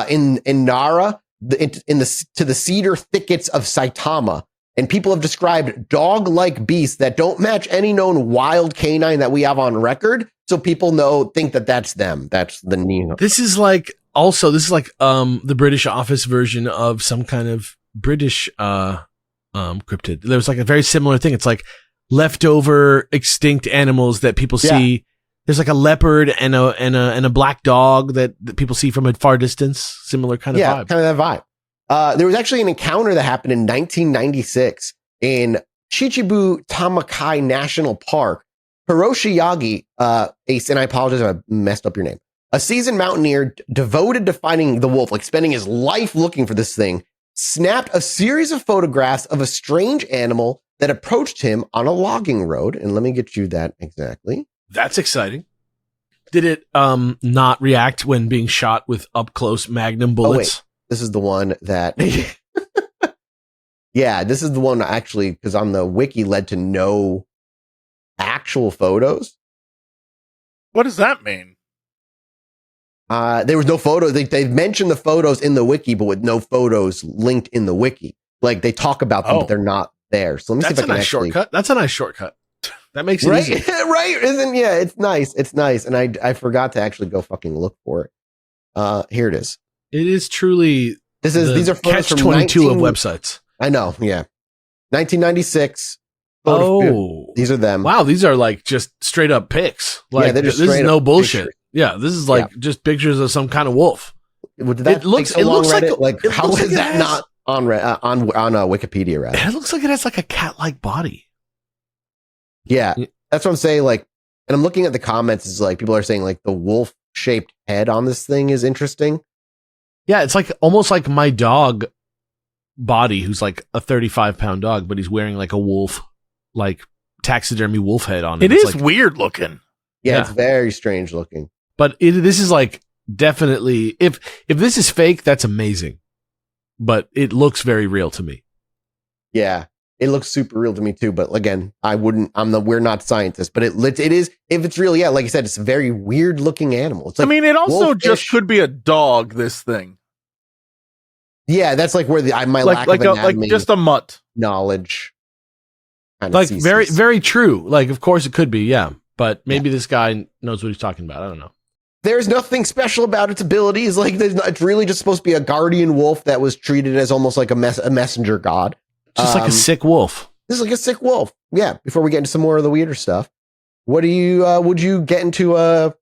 in Nara to the cedar thickets of Saitama. And people have described dog-like beasts that don't match any known wild canine that we have on record. So people think that that's them. That's the Nihon. This is like also, this is like the British Office version of some kind of British cryptid. There was like a very similar thing. It's like leftover extinct animals that people see. There's like a leopard and a black dog that people see from a far distance. Similar kind of vibe. Yeah, kind of that vibe. There was actually an encounter that happened in 1996 in Chichibu Tamakai National Park. Hiroshi Yagi, and I apologize if I messed up your name, a seasoned mountaineer devoted to finding the wolf, like spending his life looking for this thing, snapped a series of photographs of a strange animal that approached him on a logging road. And let me get you that exactly. That's exciting. Did it not react when being shot with up close magnum bullets? Oh, wait. This is the one that yeah, this is the one actually, because on the wiki led to no actual photos. What does that mean? There was no photo. They mentioned the photos in the wiki, but with no photos linked in the wiki. Like they talk about them, but they're not there. So let me see if I can shortcut. That's a nice shortcut. That makes it easy. Right? It's nice. It's nice. And I forgot to actually go fucking look for it. Here it is. It is truly these are photos from 22 of websites. I know, yeah. 1996. These are them. Wow, these are like just straight up pics. Like this is no bullshit. Pictures. Yeah, this is like just pictures of some kind of wolf. It looks like how is that not on Wikipedia? Rather, it looks like it has like a cat-like body. Yeah, that's what I'm saying. Like, and I'm looking at the comments. Is like people are saying like the wolf-shaped head on this thing is interesting. Yeah, it's like almost like my dog body, who's like a 35-pound dog, but he's wearing like a wolf, like taxidermy wolf head on it. It is like, weird looking. Yeah, it's very strange looking. But this is like definitely if this is fake, that's amazing. But it looks very real to me. Yeah, it looks super real to me too. But again, we're not scientists, but it is, if it's real, yeah, like you said, it's a very weird looking animal. It's like, I mean, it also wolfish. just could be a dog, this thing. Yeah, that's like where my lack of anatomy, like just a mutt knowledge. Like very, very true. Like, of course it could be. Yeah. But maybe this guy knows what he's talking about. I don't know. There's nothing special about its abilities. Like, it's really just supposed to be a guardian wolf that was treated as almost like a messenger god. Just like a sick wolf. This is like a sick wolf. Yeah. Before we get into some more of the weirder stuff, what do you, would you get into a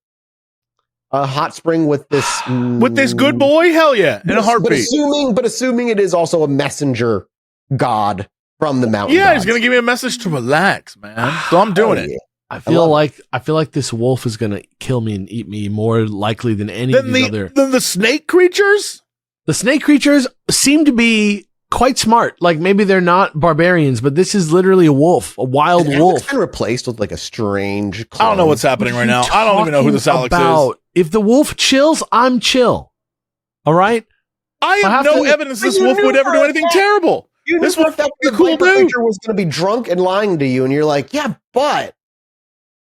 hot spring with this? With this good boy? Hell yeah. In a heartbeat. But assuming it is also a messenger god from the mountain. Yeah. gods. He's going to give me a message to relax, man. So I'm doing it. Yeah. I feel like this wolf is gonna kill me and eat me more likely than any of these other. Than the snake creatures? The snake creatures seem to be quite smart. Like maybe they're not barbarians, but this is literally a wolf, a wild wolf. It's been replaced with like a strange clone. I don't know what's happening right now. I don't even know who this Alex is. If the wolf chills, I'm chill. All right? I have no evidence this wolf would ever do anything terrible. This wolf is a cool dude. Was going to be drunk and lying to you, and you're like, yeah, but.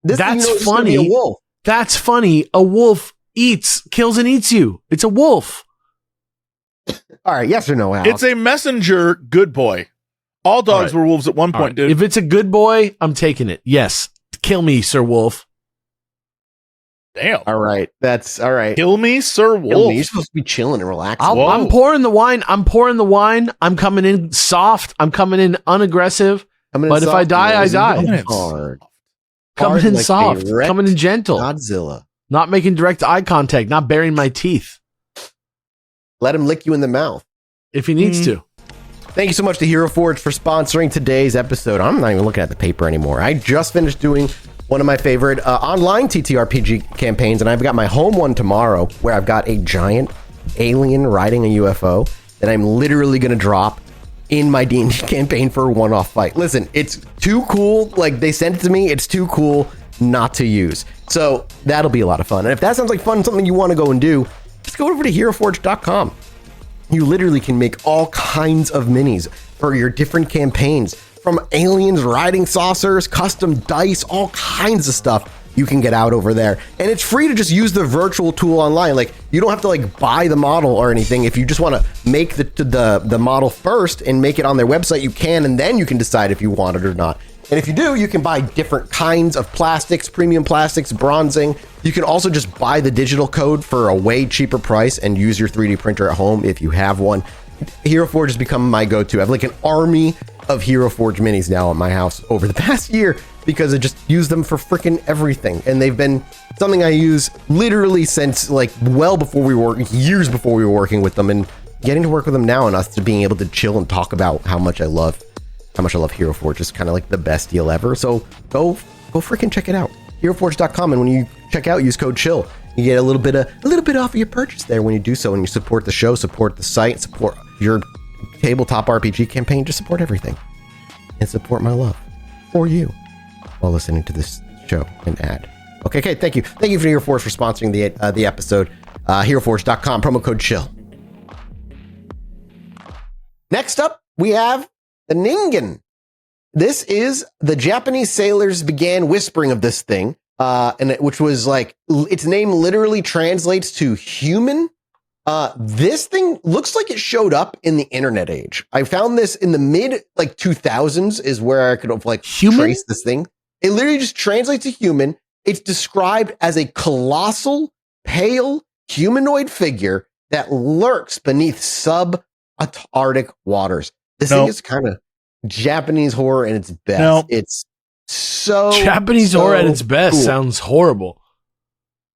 That's funny. A wolf. That's funny. A wolf kills and eats you. It's a wolf. All right. Yes or no, Alex? It's a messenger good boy. All dogs were wolves at one point, dude. If it's a good boy, I'm taking it. Yes. Kill me, Sir Wolf. Damn. All right. That's all right. Kill me, Sir Wolf. Kill me. You're supposed to be chilling and relaxing. I'm pouring the wine. I'm coming in soft. I'm coming in unaggressive. But if I die, I die. Hard. Coming in soft, coming in gentle. Godzilla. Not making direct eye contact, not baring my teeth. Let him lick you in the mouth. If he needs to. Thank you so much to Hero Forge for sponsoring today's episode. I'm not even looking at the paper anymore. I just finished doing one of my favorite online TTRPG campaigns, and I've got my home one tomorrow where I've got a giant alien riding a UFO that I'm literally going to drop in my D&D campaign for a one-off fight. Listen, it's too cool. Like, they sent it to me. It's too cool not to use. So that'll be a lot of fun. And if that sounds like fun, something you want to go and do, just go over to heroforge.com. You literally can make all kinds of minis for your different campaigns, from aliens riding saucers, custom dice, all kinds of stuff you can get out over there. And it's free to just use the virtual tool online. Like, you don't have to like buy the model or anything. If you just want to make the model first and make it on their website, you can, and then you can decide if you want it or not. And if you do, you can buy different kinds of plastics, premium plastics, bronzing. You can also just buy the digital code for a way cheaper price and use your 3D printer at home if you have one. Hero Forge has become my go-to. I have like an army of Hero Forge minis now at my house over the past year because I just use them for freaking everything. And they've been something I use literally since like well before we were, years before we were working with them, and getting to work with them now and us to being able to chill and talk about how much I love Hero Forge is kind of like the best deal ever. So go freaking check it out. HeroForge.com, and when you check out, use code CHILL. You get a little bit off of your purchase there when you do so, and you support the show, support the site, support your tabletop RPG campaign, just support everything. And support my love for you while listening to this show and ad. Okay, thank you. Thank you for Hero Forge for sponsoring the episode. HeroForge.com, promo code CHILL. Next up, we have the Ningen. This is the Japanese sailors began whispering of this thing, which was like, its name literally translates to human. This thing looks like it showed up in the internet age. I found this in the mid like 2000s is where I could have like trace this thing. It literally just translates to human. It's described as a colossal, pale humanoid figure that lurks beneath sub-Antarctic waters. This thing is kind of Japanese horror at its best. It's so Japanese horror at its best cool. Sounds horrible.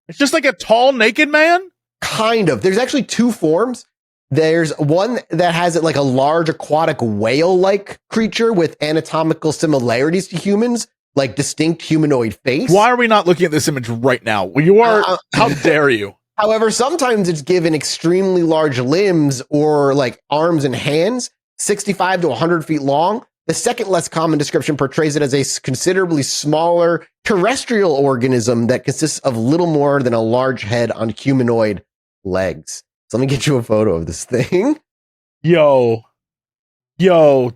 It's just like a tall, naked man? Kind of. There's actually two forms. There's one that has it like a large aquatic whale-like creature with anatomical similarities to humans, like distinct humanoid face. Why are we not looking at this image right now? You are. How dare you? However, sometimes it's given extremely large limbs or like arms and hands, 65 to 100 feet long. The second less common description portrays it as a considerably smaller terrestrial organism that consists of little more than a large head on humanoid legs. So let me get you a photo of this thing. Yo,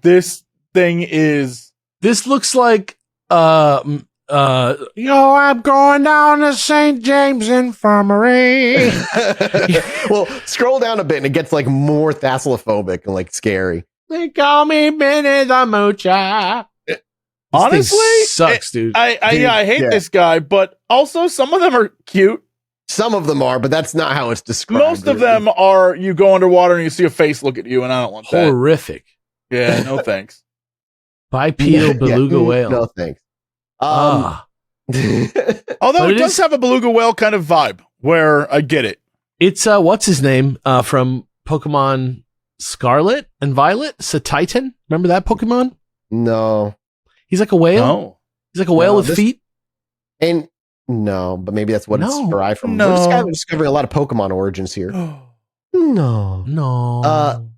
this thing is... This looks like, I'm going down to St. James Infirmary. Well, scroll down a bit and it gets like more thalassophobia and like scary. They call me Minnie the Moocher. Honestly, sucks, dude. I hate this guy, but also some of them are cute. Some of them are, but that's not how it's described. Most of them are you go underwater and you see a face look at you, and I don't want that. Horrific. Yeah, no thanks. Bipedal beluga whale. No thanks. Although it does have a beluga whale kind of vibe, where I get it. It's what's his name from Pokemon Scarlet and Violet? Titan? Remember that Pokemon? No. He's like a whale? No. He's like a whale with feet? And no, but maybe that's what it's derived from. No. We're discovering a lot of Pokemon origins here. No.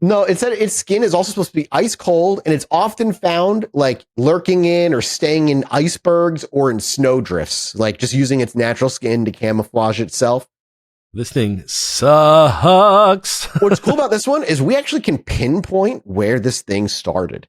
No, it said its skin is also supposed to be ice cold, and it's often found like lurking in or staying in icebergs or in snowdrifts, like just using its natural skin to camouflage itself. This thing sucks. What's cool about this one is we actually can pinpoint where this thing started.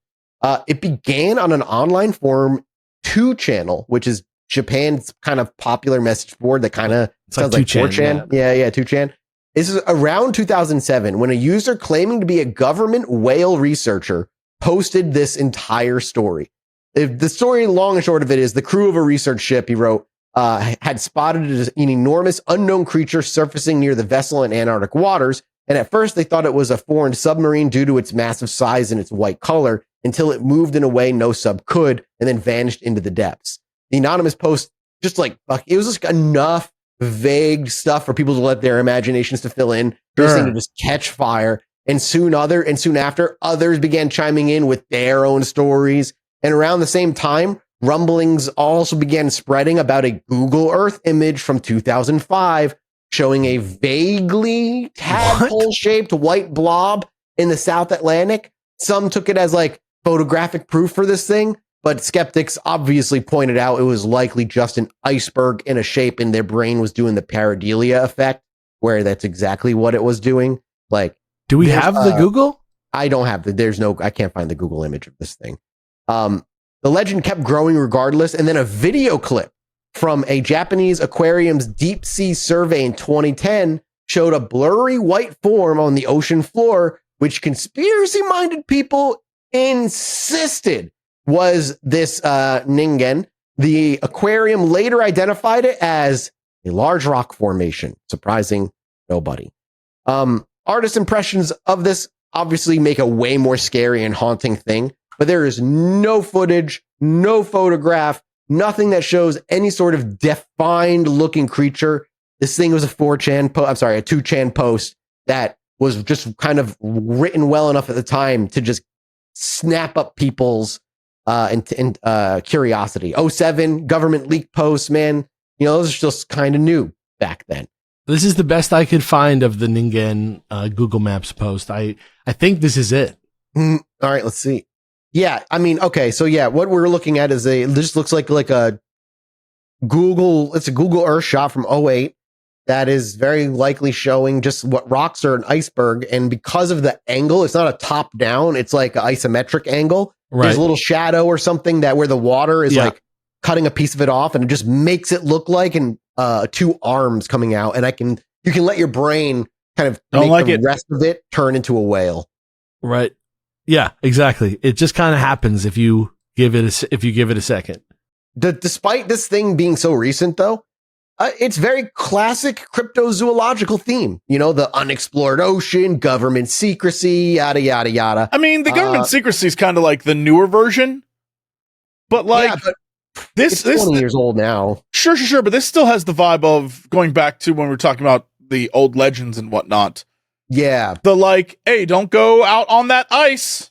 It began on an online forum 2channel, which is Japan's kind of popular message board that kind of sounds like 4chan. Yeah, 2chan. This is around 2007 when a user claiming to be a government whale researcher posted this entire story. The story, long and short of it, is the crew of a research ship, he wrote, had spotted an enormous unknown creature surfacing near the vessel in Antarctic waters. And at first they thought it was a foreign submarine due to its massive size and its white color, until it moved in a way no sub could and then vanished into the depths. The anonymous post just like, it was just enough vague stuff for people to let their imaginations to fill in. This thing to just catch fire. And soon after, others began chiming in with their own stories. And around the same time, rumblings also began spreading about a Google Earth image from 2005 showing a vaguely tadpole-shaped white blob in the South Atlantic. Some took it as like photographic proof for this thing, but skeptics obviously pointed out it was likely just an iceberg in a shape and their brain was doing the pareidolia effect, where that's exactly what it was doing. Like, do we have the Google? I don't have I can't find the Google image of this thing. The legend kept growing regardless, and then a video clip from a Japanese aquarium's deep sea survey in 2010 showed a blurry white form on the ocean floor, which conspiracy-minded people insisted was this Ningen. The aquarium later identified it as a large rock formation, surprising nobody. Artist impressions of this obviously make a way more scary and haunting thing, but there is no footage, no photograph, nothing that shows any sort of defined looking creature. This thing was a 2chan post that was just kind of written well enough at the time to just snap up people's curiosity. 07 government leak posts, man. Those are just kind of new back then. This is the best I could find of the Ningen Google Maps post. I think this is it. All right, let's see. Yeah, I mean, okay, so yeah, what we're looking at is this looks like a Google Earth shot from 08 that is very likely showing just what rocks are an iceberg, and because of the angle, it's not a top down, it's like an isometric angle. Right. There's a little shadow or something that where the water is like cutting a piece of it off, and it just makes it look like two arms coming out, and you can let your brain kind of make the rest of it turn into a whale. Right. Yeah, exactly. It just kind of happens if you give it a second. Despite this thing being so recent, though, it's very classic cryptozoological theme. The unexplored ocean, government secrecy, yada yada yada. I mean, the government secrecy is kind of like the newer version, but it's 20 years old now. Sure, but this still has the vibe of going back to when we were talking about the old legends and whatnot. Yeah. Hey, don't go out on that ice.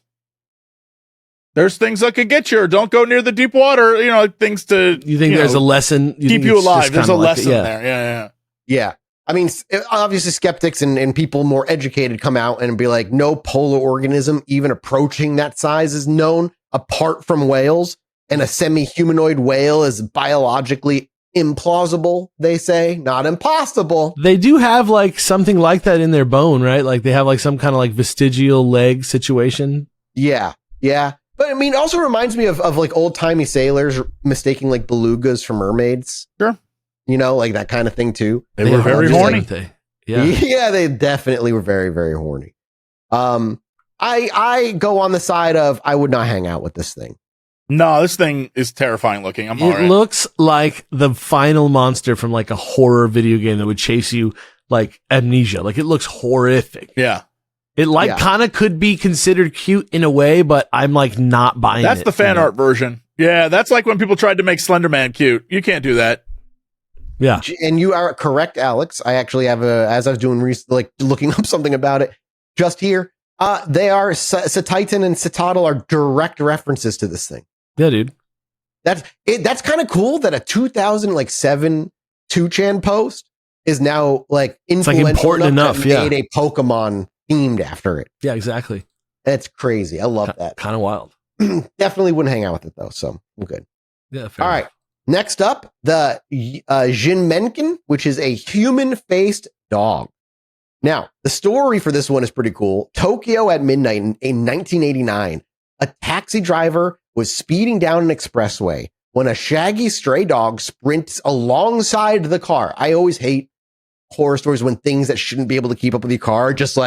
There's things that could get you, or don't go near the deep water, things to... You think there's a lesson? Keep you alive. There's a lesson there. Yeah. I mean, obviously skeptics and people more educated come out and be like, no polar organism even approaching that size is known apart from whales, and a semi-humanoid whale is biologically implausible, they say, not impossible. They do have something like that in their bone, right? Like they have some kind of vestigial leg situation. Yeah. But I mean, it also reminds me of old timey sailors mistaking belugas for mermaids. Sure. That kind of thing too. They were very horny. Yeah, they definitely were very, very horny. I go on the side of I would not hang out with this thing. No, this thing is terrifying looking. It looks like the final monster from a horror video game that would chase you like Amnesia. It looks horrific. Yeah. It kind of could be considered cute in a way, but I'm not buying That's the fan art version. Yeah, that's like when people tried to make Slender Man cute. You can't do that. Yeah. And you are correct, Alex. I actually have as I was doing looking up something about it just here. They are Satitan and Citadel are direct references to this thing. Yeah, dude. That's kind of cool that a 2007 2chan post is now influential important enough. Made a Pokemon themed after it. Yeah, exactly. That's crazy. I love that. Kind of wild. Definitely wouldn't hang out with it though, so I'm good. Yeah. Fair All enough. right. Next up, the Jinmenken, which is a human-faced dog. Now, the story for this one is pretty cool. Tokyo at midnight in 1989, a taxi driver was speeding down an expressway when a shaggy stray dog sprints alongside the car. I always hate horror stories when things that shouldn't be able to keep up with your car just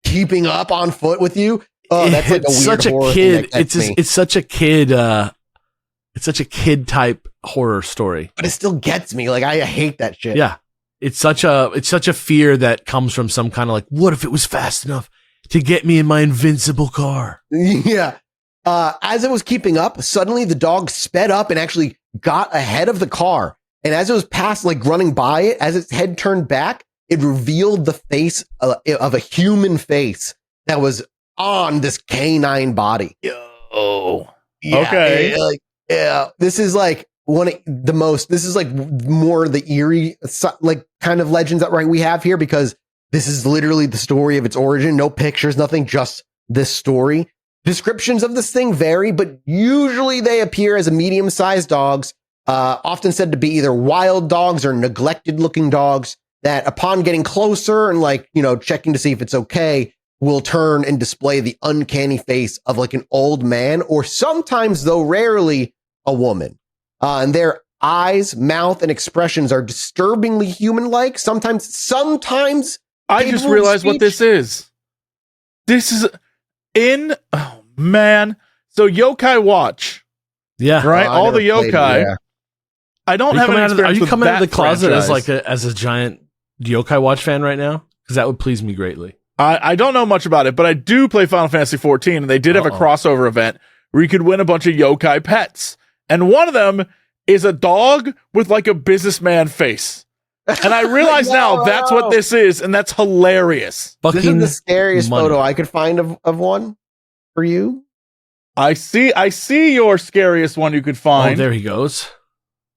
keeping up on foot with you. Oh, that's a weird such a horror kid. Thing It's such a kid. It's such a kid type horror story. But it still gets me. I hate that shit. Yeah. It's such a fear that comes from some kind of what if it was fast enough to get me in my invincible car? Yeah. As it was keeping up, suddenly the dog sped up and actually got ahead of the car. And as it was past, running by it, as its head turned back, it revealed the face of a human face that was on this canine body. Yo. Yeah, okay. This is one of the most, this is more the eerie, kind of legends that we have here, because this is literally the story of its origin. No pictures, nothing, just this story. Descriptions of this thing vary, but usually they appear as a medium-sized dogs, often said to be either wild dogs or neglected-looking dogs that upon getting closer and checking to see if it's okay, will turn and display the uncanny face of an old man, or sometimes, though rarely, a woman. And they're eyes, mouth, and expressions are disturbingly human-like. Sometimes. I just realized what this is. This is oh man. So Yokai Watch, Yeah. right? I All never the played it, yokai. yeah. I don't have any Are experience you with coming out of that the closet franchise. as a giant Yokai Watch fan right now? Because that would please me greatly. I don't know much about it, but I do play Final Fantasy 14, and they did have a crossover event where you could win a bunch of yokai pets. And one of them is a dog with like a businessman face. And I realize now that's what this is, and that's hilarious. This is the scariest photo I could find of one for you. I see your scariest one you could find. Oh, there he goes.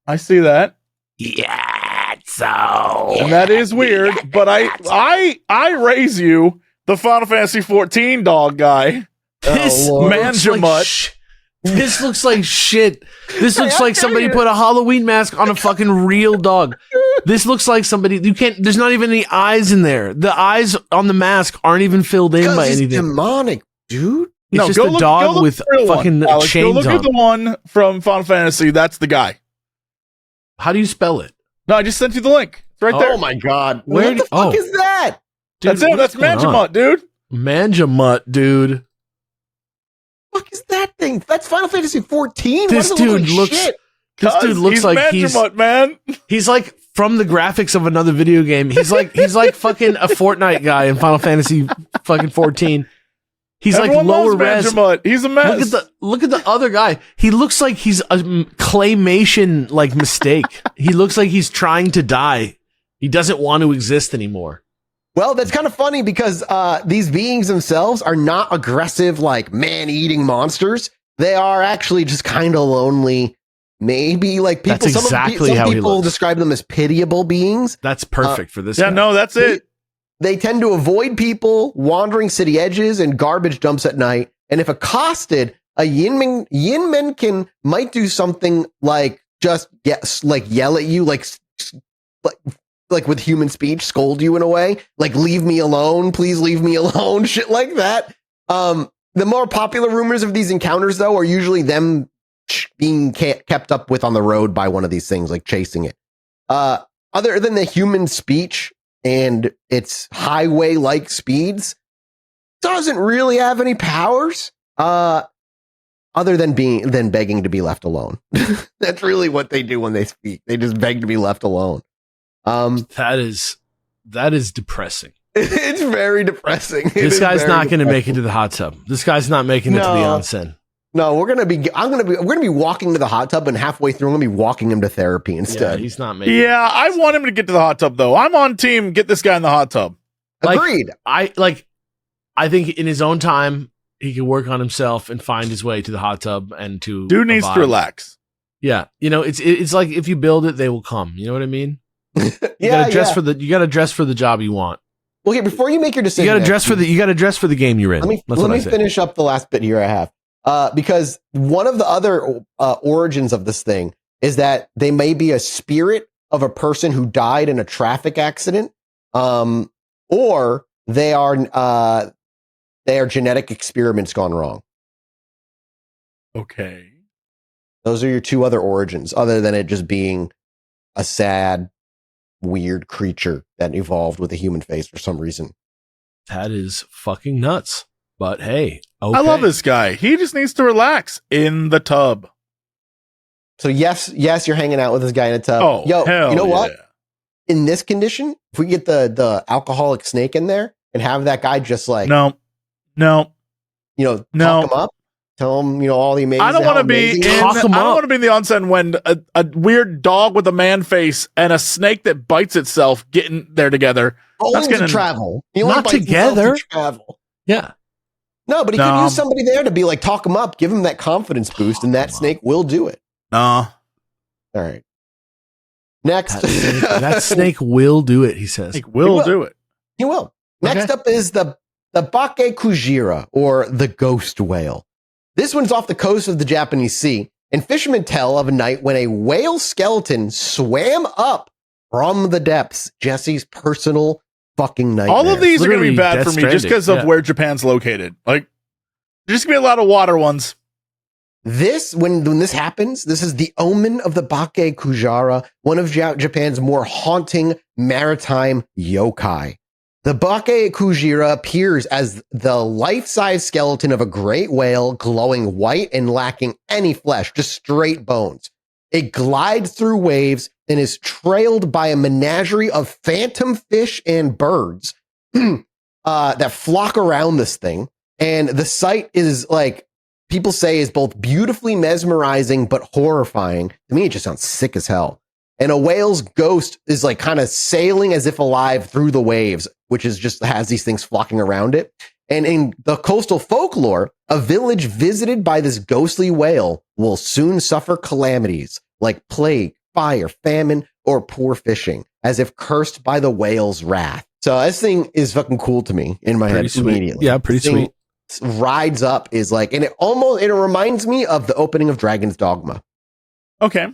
I see that. Yeah, so. And that is weird, but I raise you, the Final Fantasy 14 dog guy. This Manjamut. This looks like shit. This looks like somebody put a Halloween mask on a fucking real dog. This looks like somebody, there's not even any eyes in there. The eyes on the mask aren't even filled in by anything. Demonic, dude. It's just a dog with fucking chains on. Look at the one from Final Fantasy. That's the guy. How do you spell it? No, I just sent you the link. It's right there. Oh my god. What the fuck is that? Dude, that's it. That's Manjamut, dude. Manjamut, dude. What is that thing? That's Final Fantasy 14. This dude looks like Manjamut, man. He's like from the graphics of another video game. He's like fucking a Fortnite guy in Final Fantasy fucking 14. He's Everyone like lower loves res. Manjamut. He's a mess. Look at the other guy. He looks like he's a claymation like mistake. He looks like he's trying to die. He doesn't want to exist anymore. Well, that's kind of funny because these beings themselves are not aggressive, like man-eating monsters. They are actually just kind of lonely. Maybe like people. That's exactly some how he people looks. describe them as pitiable beings. That's perfect for this. Yeah, guy. no, that's it. They tend to avoid people, wandering city edges, and garbage dumps at night. And if accosted, a Yinmenkin might do something like just yell at you, like with human speech, scold you in a way, like leave me alone, please leave me alone, shit like that. The more popular rumors of these encounters, though, are usually them being kept up with on the road by one of these things, like chasing it. Other than the human speech and its highway-like speeds, doesn't really have any powers, other than begging to be left alone. That's really what they do when they speak. They just beg to be left alone. That is depressing. It's very depressing. This guy's not going to make it to the hot tub. This guy's not making it to the onsen. No, we're gonna be walking to the hot tub, and halfway through, I'm gonna be walking him to therapy instead. Yeah, he's not making. Yeah, I want him to get to the hot tub though. I'm on team. Get this guy in the hot tub. Agreed. I think in his own time he can work on himself and find his way to the hot tub and to. Dude needs to relax. Yeah, it's like if you build it, they will come. You know what I mean? You Yeah, gotta dress for the job you want. Okay, before you make your decision, You gotta dress for the game you're in. Let me finish up the last bit here I have. Because one of the other origins of this thing is that they may be a spirit of a person who died in a traffic accident, or they are genetic experiments gone wrong. Okay. Those are your two other origins, other than it just being a sad, weird creature that evolved with a human face for some reason. That is fucking nuts. But hey, okay. I love this guy. He just needs to relax in the tub. So yes, you're hanging out with this guy in a tub. Oh, yo, hell you know what? yeah. In this condition, if we get the alcoholic snake in there and have that guy just like No. talk him up, tell him all the amazing. I don't want to be in. I don't want to be in the onsen when a weird dog with a man face and a snake that bites itself getting there together. Only to travel. He only not bites himself together. to travel. Yeah. No, but he could use somebody there to be like, talk him up, give him that confidence boost, and that snake will do it. All right. Next. That snake will do it, he says. Snake will do it. He will. Next up is the Bake-kujira, or the ghost whale. This one's off the coast of the Japanese Sea, and fishermen tell of a night when a whale skeleton swam up from the depths. Jesse's personal fucking nightmare. All of these are going to be bad for me just because of where Japan's located. Like, there's just going to be a lot of water ones. when this happens, this is the omen of the Bake-kujira, one of Japan's more haunting maritime yokai. The Bake-kujira appears as the life-size skeleton of a great whale, glowing white and lacking any flesh, just straight bones. It glides through waves and is trailed by a menagerie of phantom fish and birds that flock around this thing. And the sight is like, people say is both beautifully mesmerizing but horrifying. To me, it just sounds sick as hell. And a whale's ghost is like kind of sailing as if alive through the waves, which is just has these things flocking around it. And in the coastal folklore, a village visited by this ghostly whale will soon suffer calamities like plague, fire, famine, or poor fishing, as if cursed by the whale's wrath. So this thing is fucking cool to me in my head immediately. Yeah, pretty sweet. Rides up is like, and it reminds me of the opening of Dragon's Dogma. Okay.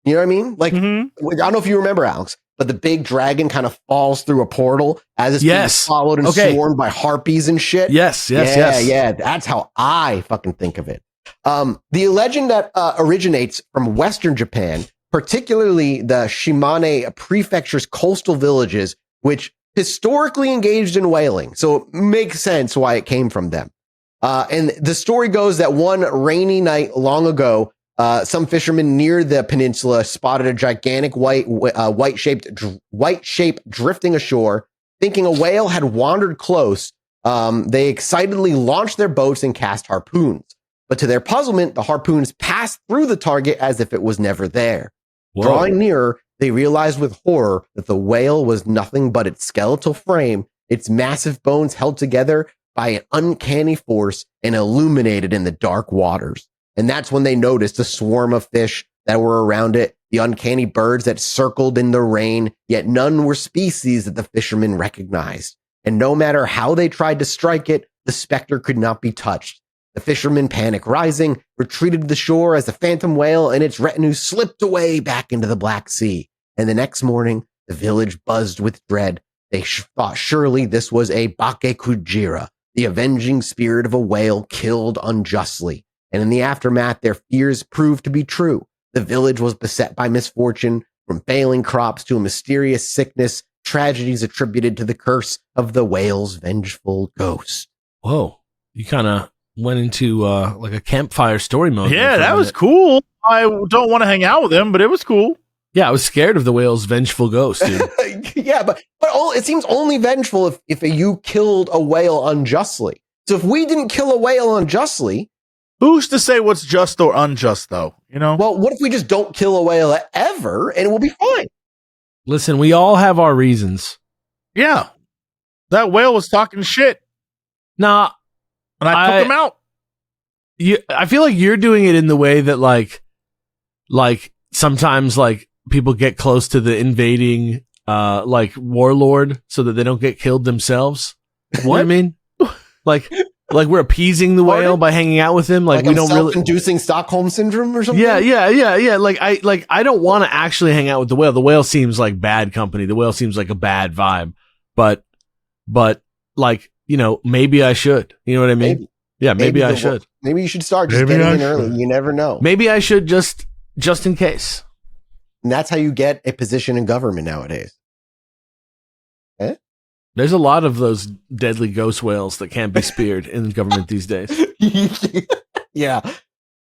You know what I mean? Like, I don't know if you remember, Alex, but the big dragon kind of falls through a portal as it's being followed and swarmed by harpies and shit. Yes. Yeah. That's how I fucking think of it. The legend that originates from Western Japan, particularly the Shimane Prefecture's coastal villages, which historically engaged in whaling. So it makes sense why it came from them. And the story goes that one rainy night long ago, some fishermen near the peninsula spotted a gigantic white shape drifting ashore. Thinking a whale had wandered close, they excitedly launched their boats and cast harpoons. But to their puzzlement, the harpoons passed through the target as if it was never there. Whoa. Drawing nearer, they realized with horror that the whale was nothing but its skeletal frame, its massive bones held together by an uncanny force and illuminated in the dark waters. And that's when they noticed a swarm of fish that were around it, the uncanny birds that circled in the rain, yet none were species that the fishermen recognized. And no matter how they tried to strike it, the specter could not be touched. The fishermen, panic rising, retreated to the shore as the phantom whale and its retinue slipped away back into the Black Sea. And the next morning, the village buzzed with dread. They thought surely this was a Bake-kujira, the avenging spirit of a whale killed unjustly. And in the aftermath, their fears proved to be true. The village was beset by misfortune, from failing crops to a mysterious sickness, tragedies attributed to the curse of the whale's vengeful ghost. Whoa, you kind of went into like a campfire story mode. Yeah, that was cool. I don't want to hang out with him, but it was cool. Yeah, I was scared of the whale's vengeful ghost, dude. Yeah, but it seems only vengeful if you killed a whale unjustly. So if we didn't kill a whale unjustly, who's to say what's just or unjust, though? You know? Well, what if we just don't kill a whale ever and we'll be fine? Listen, we all have our reasons. Yeah. That whale was talking shit. Nah. And I took him out. I feel like you're doing it in the way that like sometimes like people get close to the invading like warlord so that they don't get killed themselves. What I mean? Like we're appeasing the whale by hanging out with him. Like we don't really self-inducing Stockholm syndrome or something. Yeah. Like I don't want to actually hang out with the whale. The whale seems like bad company. The whale seems like a bad vibe. But like, you know, maybe I should. You know what I mean? Maybe I should. Maybe you should start just getting in early. You never know. Maybe I should just in case. And that's how you get a position in government nowadays. There's a lot of those deadly ghost whales that can't be speared in government these days. Yeah.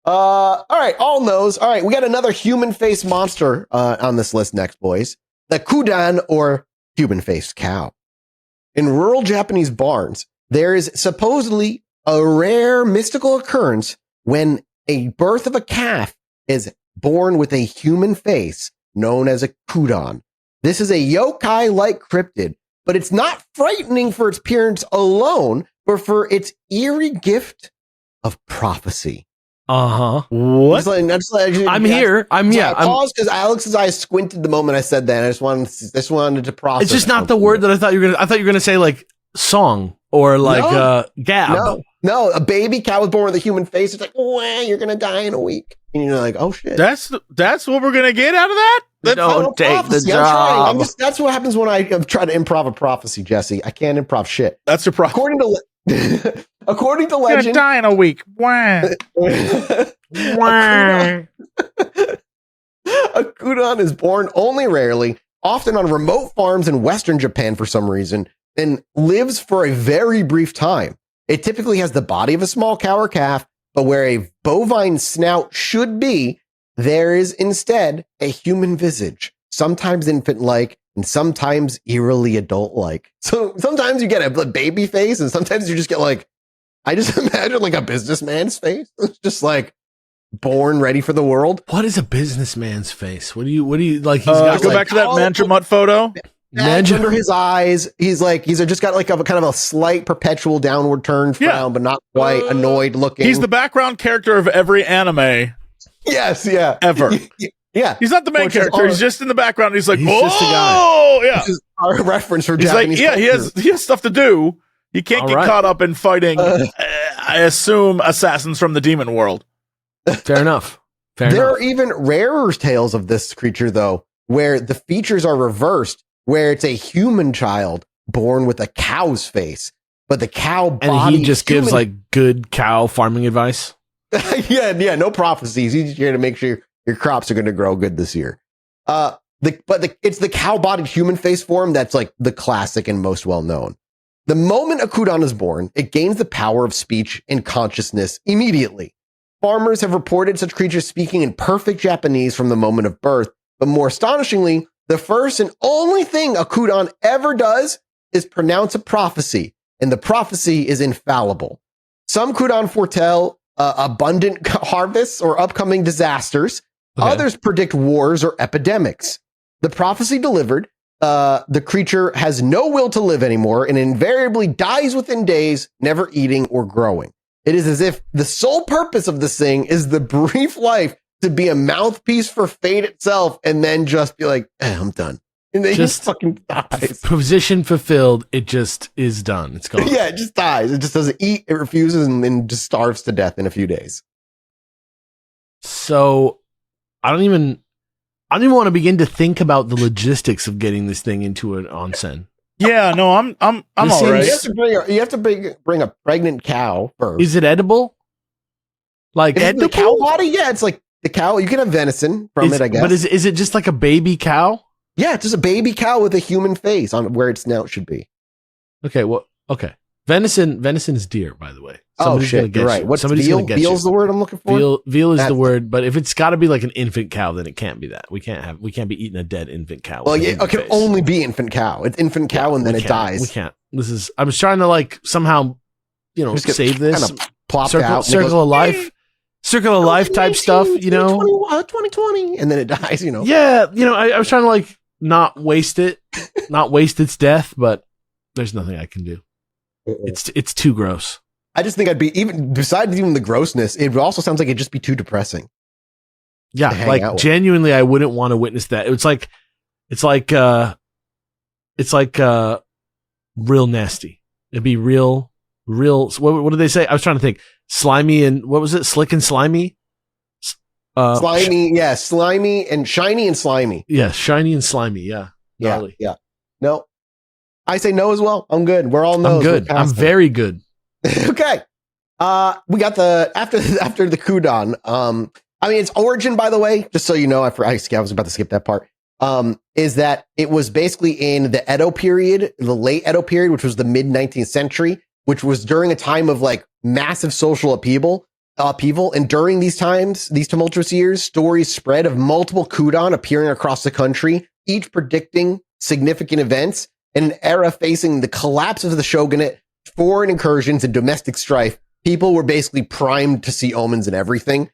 All right. All knows. All right. We got another human-faced monster on this list next, boys. The kudan, or human-faced cow. In rural Japanese barns, there is supposedly a rare mystical occurrence when a birth of a calf is born with a human face known as a kudan. This is a yokai-like cryptid, but it's not frightening for its appearance alone, but for its eerie gift of prophecy. What? I'm here. I paused because Alex's eyes squinted the moment I said that. I just wanted to process. It's just not the word that I thought you were gonna. I thought you were gonna say like song or like gab. No, a baby cow was born with a human face. It's like, wow, you're gonna die in a week, and you're like, oh shit. That's what we're gonna get out of that. Don't take the job. That's what happens when I try to improv a prophecy, Jesse. I can't improv shit. That's your problem. According to You're gonna legend, die in a week. Wah. a Kudon is born only rarely, often on remote farms in Western Japan for some reason, and lives for a very brief time. It typically has the body of a small cow or calf, but where a bovine snout should be, there is instead a human visage, sometimes infant-like and sometimes eerily adult-like. So sometimes you get a baby face and sometimes you just get like, I just imagine like a businessman's face. It's just like born ready for the world. What is a businessman's face? What do you like? He's got Go like, back to that Manjamut photo. Bags under his eyes. He's just got like a kind of a slight perpetual downward turn frown, but not quite annoyed looking. He's the background character of every anime. Yes, yeah. Ever. Yeah. He's not the main character. He's just in the background. He's like, He's oh, just a guy. Yeah. This is our reference for He's Japanese like, yeah, culture. he has stuff to do. He can't All get right. caught up in fighting, I assume, assassins from the demon world. Fair enough. There are even rarer tales of this creature, though, where the features are reversed, where it's a human child born with a cow's face, but the cow body. And he just gives like good cow farming advice. yeah, no prophecies. He's just here to make sure your crops are going to grow good this year. It's the cow-bodied human face form that's like the classic and most well known. The moment a Kudon is born, it gains the power of speech and consciousness immediately. Farmers have reported such creatures speaking in perfect Japanese from the moment of birth, but more astonishingly, the first and only thing a Kudon ever does is pronounce a prophecy, and the prophecy is infallible. Some Kudon foretell abundant harvests or upcoming disasters. Okay. Others predict wars or epidemics. The prophecy delivered, the creature has no will to live anymore and invariably dies within days, never eating or growing. It is as if the sole purpose of this thing is the brief life to be a mouthpiece for fate itself and then just be like, I'm done. And then just fucking dies. Position fulfilled. It just is done. It's gone. Yeah, it just dies. It just doesn't eat. It refuses and then just starves to death in a few days. So I don't even want to begin to think about the logistics of getting this thing into an onsen. Yeah, no, I'm all right. You have to bring a pregnant cow first. Is it edible? Like the cow body? Yeah, it's like the cow. You can have venison from it, I guess. But is it just like a baby cow? Yeah, it's just a baby cow with a human face on where its snout should be. Okay, well, okay. Venison is deer, by the way. Somebody's shit, you're right. What's veal? Veal's the word I'm looking for? Veal is the word, but if it's got to be like an infant cow, then it can't be that. We can't be eating a dead infant cow. Well, yeah, it can only be infant cow. It's infant cow and then it dies. We can't. I was trying to like somehow, save this. Kind of plopped circle out. Circle of life type stuff, 2020, and then it dies, Yeah, I was trying to like not waste it, not waste its death, but there's nothing I can do. It's too gross. I just think I'd be besides the grossness, it also sounds like it'd just be too depressing. Yeah, like genuinely, I wouldn't want to witness that. It's like real nasty. It'd be real. What did they say? I was trying to think. Slimy and what was it? Slick and slimy. Slimy, yeah, slimy and shiny and slimy. Yeah, shiny and slimy. Yeah, gnarly. Yeah. No, I say no as well. I'm good. We're all no's. I'm good. I'm very good. Okay. We got after the Kudon. I mean, its origin, by the way, just so you know, I was about to skip that part. Is that it was basically in the Edo period, the late Edo period, which was the mid 19th century, which was during a time of like massive social upheaval. And during these times, these tumultuous years, stories spread of multiple Kudon appearing across the country, each predicting significant events in an era facing the collapse of the shogunate, foreign incursions, and domestic strife. People were basically primed to see omens and everything.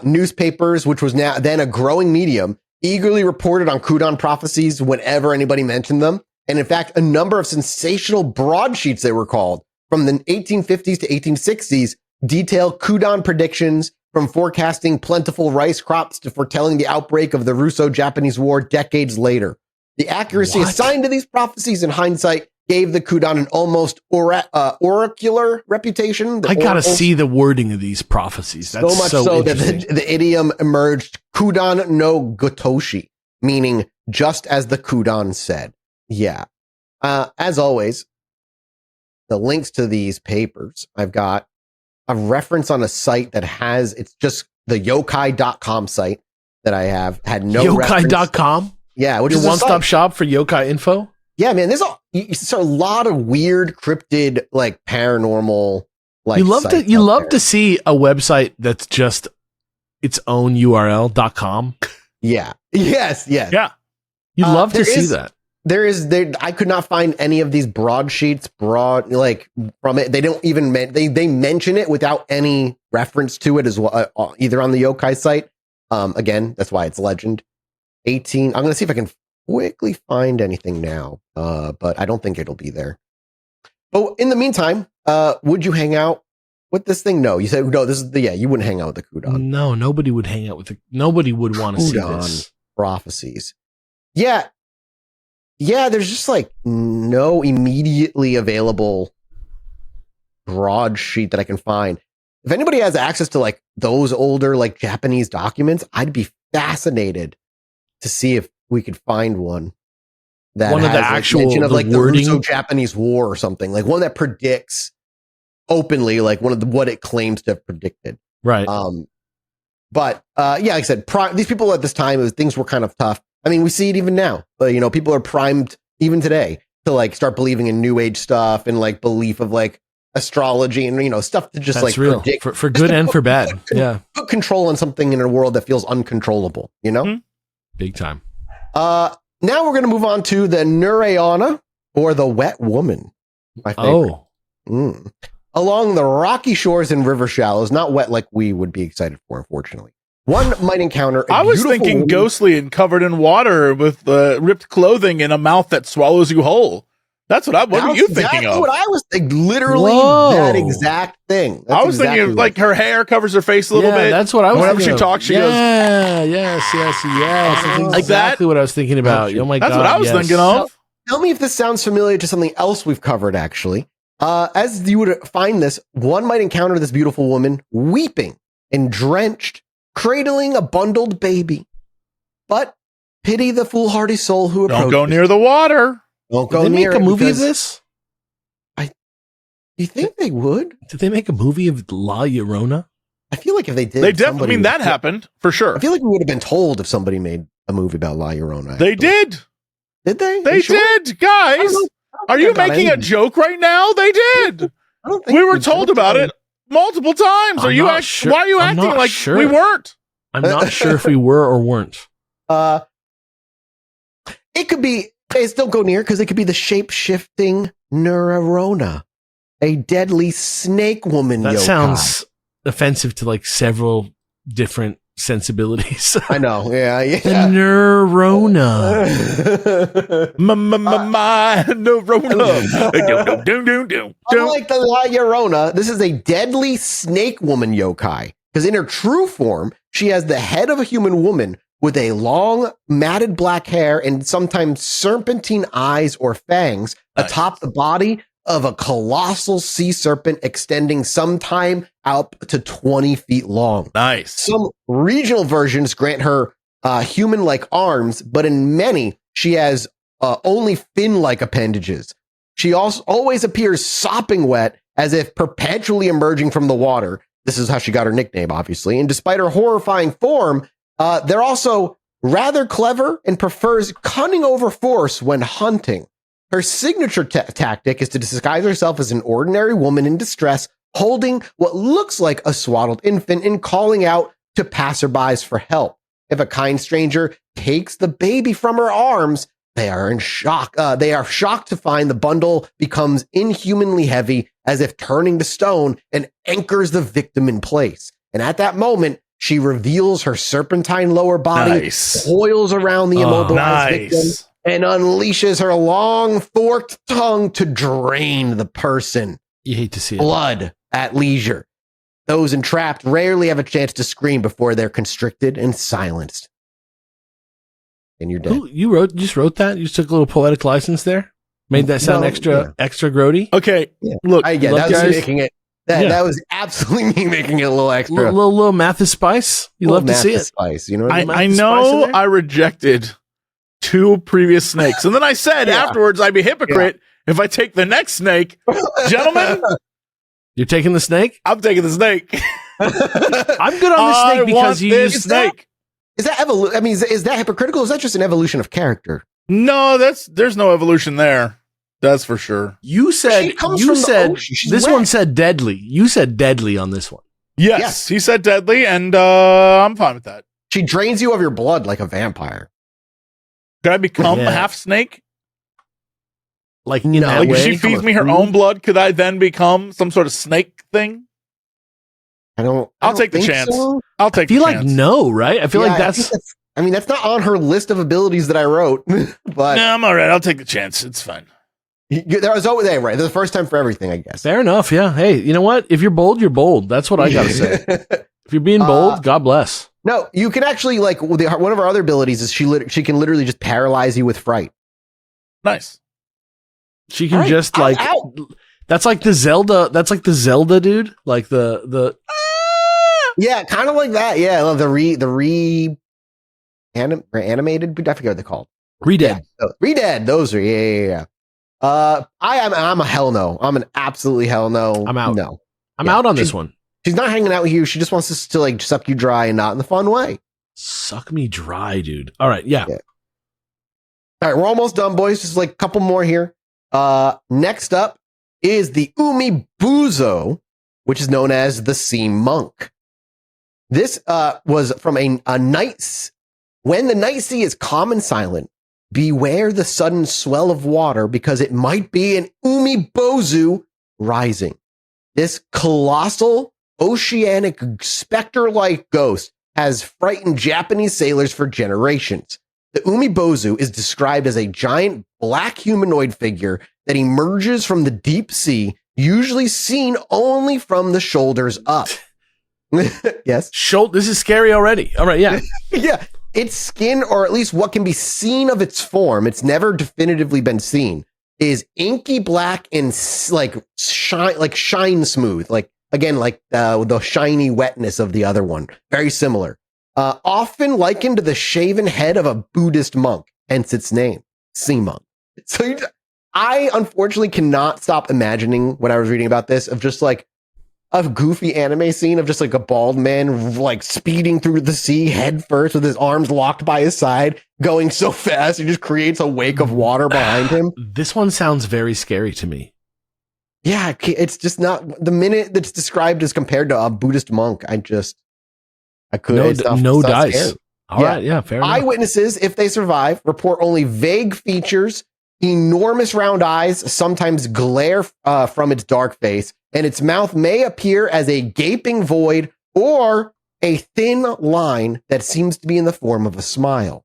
Newspapers, which was then a growing medium, eagerly reported on Kudon prophecies whenever anybody mentioned them. And in fact, a number of sensational broadsheets, they were called, from the 1850s to 1860s, detail Kudon predictions, from forecasting plentiful rice crops to foretelling the outbreak of the Russo-Japanese War decades later. The accuracy assigned to these prophecies in hindsight gave the Kudon an almost oracular reputation. I gotta see the wording of these prophecies. That's so much so that the idiom emerged Kudon no Gotoshi, meaning just as the Kudon said. Yeah. As always, the links to these papers. I've got a reference on a site that has, it's just the yokai.com site that I have had no yokai.com. Yeah, which your is one-stop shop for yokai info. Yeah, man, there's a lot of weird cryptid, like paranormal, like you love to see a website that's just its own URL.com. Yeah. Yes. Yeah. You love to see that. I could not find any of these broadsheets like from it. They don't even they mention it without any reference to it as well, either on the yokai site. Again, that's why it's legend. 18. I'm going to see if I can quickly find anything now. But I don't think it'll be there. But in the meantime, would you hang out with this thing? No, you said no. This is you wouldn't hang out with the Kudon. No, nobody would hang out with nobody would want to see this. Prophecies. Yeah. There's just like no immediately available broadsheet that I can find. If anybody has access to like those older like Japanese documents, I'd be fascinated to see if we could find one that one has of the actual mention of like wording. the Russo-Japanese War or something, like one that predicts openly like what it claims to have predicted. Right. But like I said, these people at this time, things were kind of tough. I mean, we see it even now. But people are primed even today to like start believing in new age stuff and like belief of like astrology and stuff to just That's like real. predict For good and for bad. Put control on something in a world that feels uncontrollable. Big time. Now we're going to move on to the Nureana, or the Wet Woman. My favorite. Along the rocky shores and river shallows, not wet like we would be excited for, unfortunately. One might encounter I was thinking woman. Ghostly and covered in water with ripped clothing and a mouth that swallows you whole. What are you thinking of? What I was thinking. Literally that exact thing. I was thinking of, like her hair covers her face a little bit. That's what I was Whenever thinking she talks, she goes, yes. That's like exactly what I was thinking about. Oh my God. That's what I was thinking of. Tell me if this sounds familiar to something else we've covered, actually. As you would find this, one might encounter this beautiful woman weeping and drenched, cradling a bundled baby. But pity the foolhardy soul who approaches. Don't go near the water. Don't go Did they near make a it movie of because- this? Do you think they would? Did they make a movie of La Llorona? I feel like if they did, They definitely. somebody That would- happened for sure. I feel like we would have been told if somebody made a movie about La Llorona. They did. Did they? They You sure? did, guys. Are you making a joke right now? They did. I don't think We were told about it multiple times. I'm not sure. Why are you I'm acting not like sure. we weren't? I'm not sure if we were or weren't. It could be. Hey, don't go near because it could be the shape-shifting Nureana, a deadly snake woman. That yokai. sounds offensive to like several different sensibilities. I know. Yeah. The Neurona. Neurona. Unlike the La Llorona, this is a deadly snake woman yokai. Because in her true form, she has the head of a human woman with a long, matted black hair and sometimes serpentine eyes or fangs atop the body of a colossal sea serpent extending sometime out to 20 feet long. Nice. Some regional versions grant her human-like arms, but in many, she has only fin-like appendages. She also always appears sopping wet, as if perpetually emerging from the water. This is how she got her nickname, obviously. And despite her horrifying form, they're also rather clever and prefers cunning over force when hunting. Her signature tactic is to disguise herself as an ordinary woman in distress, holding what looks like a swaddled infant and calling out to passerbys for help. If a kind stranger takes the baby from her arms, they are in shock. They are shocked to find the bundle becomes inhumanly heavy, as if turning to stone, and anchors the victim in place. And at that moment, she reveals her serpentine lower body, coils around the immobilized victim, and unleashes her long forked tongue to drain the person. You hate to see it. Blood at leisure. Those entrapped rarely have a chance to scream before they're constricted and silenced. And you're dead. Ooh, you just wrote that? You just took a little poetic license there? Made that sound extra grody? Okay. Yeah. Look, that was me making it. That was absolutely me making it a little extra. Little Mathis spice. You love to see it. Spice, you know what I mean? I know I rejected 2 previous snakes. And then I said afterwards I'd be a hypocrite If I take the next snake, gentlemen, You're taking the snake? I'm taking the snake. I'm good on the snake because you use snake. Is that evolution? I mean, is that hypocritical? Or is that just an evolution of character? No, there's no evolution there. That's for sure. You said this wet. one said deadly. You said deadly on this one. Yes, he said deadly, and I'm fine with that. She drains you of your blood like a vampire. Could I become half snake? Like in that Like way? if she feeds me her own blood, could I then become some sort of snake thing? I'll take the chance. So. I'll take. I feel the like chance. no, right? I feel like that's. I mean, that's not on her list of abilities that I wrote. But No, I'm all right. I'll take the chance. It's fine. There was always right. There's the first time for everything, I guess. Fair enough. Yeah. Hey, you know what? If you're bold, you're bold. That's what I gotta say. If you're being bold, God bless. No, you can actually one of our other abilities is she can literally just paralyze you with fright. Nice. She can just like. That's like the Zelda. That's like the Zelda dude. Like the. Yeah, kind of like that. Yeah, I love the animated. I forget what they're called. Redead. Yeah. Redead. Those are yeah. I'm a hell no. I'm an absolutely hell no. I'm out. No, I'm out on this one. She's not hanging out with you. She just wants us to like suck you dry and not in the fun way. Suck me dry, dude. All right. Yeah. All right, we're almost done, boys. Just like a couple more here. Next up is the Umibuzo, which is known as the sea monk. This was from a night. When the night sea is calm and silent, beware the sudden swell of water because it might be an Umibozu rising. This colossal oceanic specter-like ghost has frightened Japanese sailors for generations. The Umibozu is described as a giant black humanoid figure that emerges from the deep sea, usually seen only from the shoulders up. Yes. This is scary already. All right. Yeah. Yeah. Its skin, or at least what can be seen of its form, it's never definitively been seen, is inky black and like shine smooth. Like, again, like the shiny wetness of the other one. Very similar. Often likened to the shaven head of a Buddhist monk, hence its name, sea monk. So I unfortunately cannot stop imagining when I was reading about this of just like a goofy anime scene of just like a bald man like speeding through the sea head first with his arms locked by his side, going so fast it just creates a wake of water behind him. This one sounds very scary to me. Yeah, it's just not the minute that's described as compared to a Buddhist monk. I could no dice. Scary. All right, yeah, fair enough. Eyewitnesses, if they survive, report only vague features, enormous round eyes, sometimes glare from its dark face, and its mouth may appear as a gaping void or a thin line that seems to be in the form of a smile.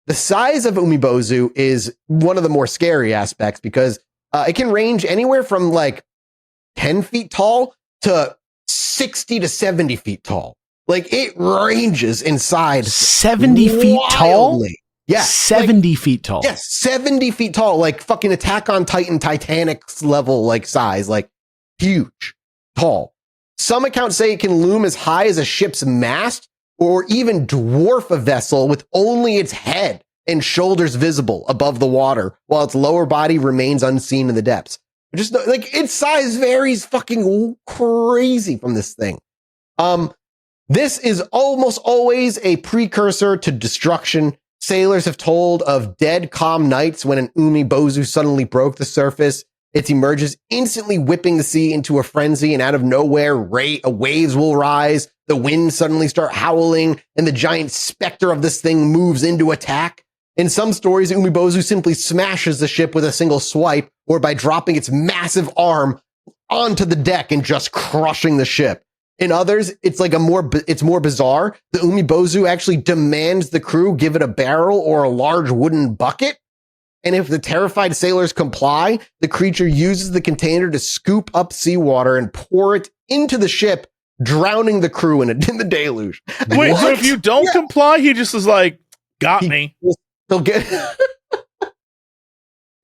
The size of Umibozu is one of the more scary aspects because it can range anywhere from like 10 feet tall to 60 to 70 feet tall. Like it ranges inside 70 feet tall? Yeah. 70 feet tall. Yes, 70 feet tall, like fucking Attack on Titan, Titanic's level, like size, like huge, tall. Some accounts say it can loom as high as a ship's mast or even dwarf a vessel with only its head and shoulders visible above the water while its lower body remains unseen in the depths. Just like its size varies fucking crazy from this thing. This is almost always a precursor to destruction. Sailors have told of dead calm nights when an Umibozu suddenly broke the surface. It emerges instantly whipping the sea into a frenzy, and out of nowhere, waves will rise. The winds suddenly start howling, and the giant specter of this thing moves into attack. In some stories, Umibozu simply smashes the ship with a single swipe or by dropping its massive arm onto the deck and just crushing the ship. In others, it's like it's more bizarre. The Umibozu actually demands the crew give it a barrel or a large wooden bucket. And if the terrified sailors comply, the creature uses the container to scoop up seawater and pour it into the ship, drowning the crew in the deluge. Wait, so if you don't comply, he just is like, got me. He'll get...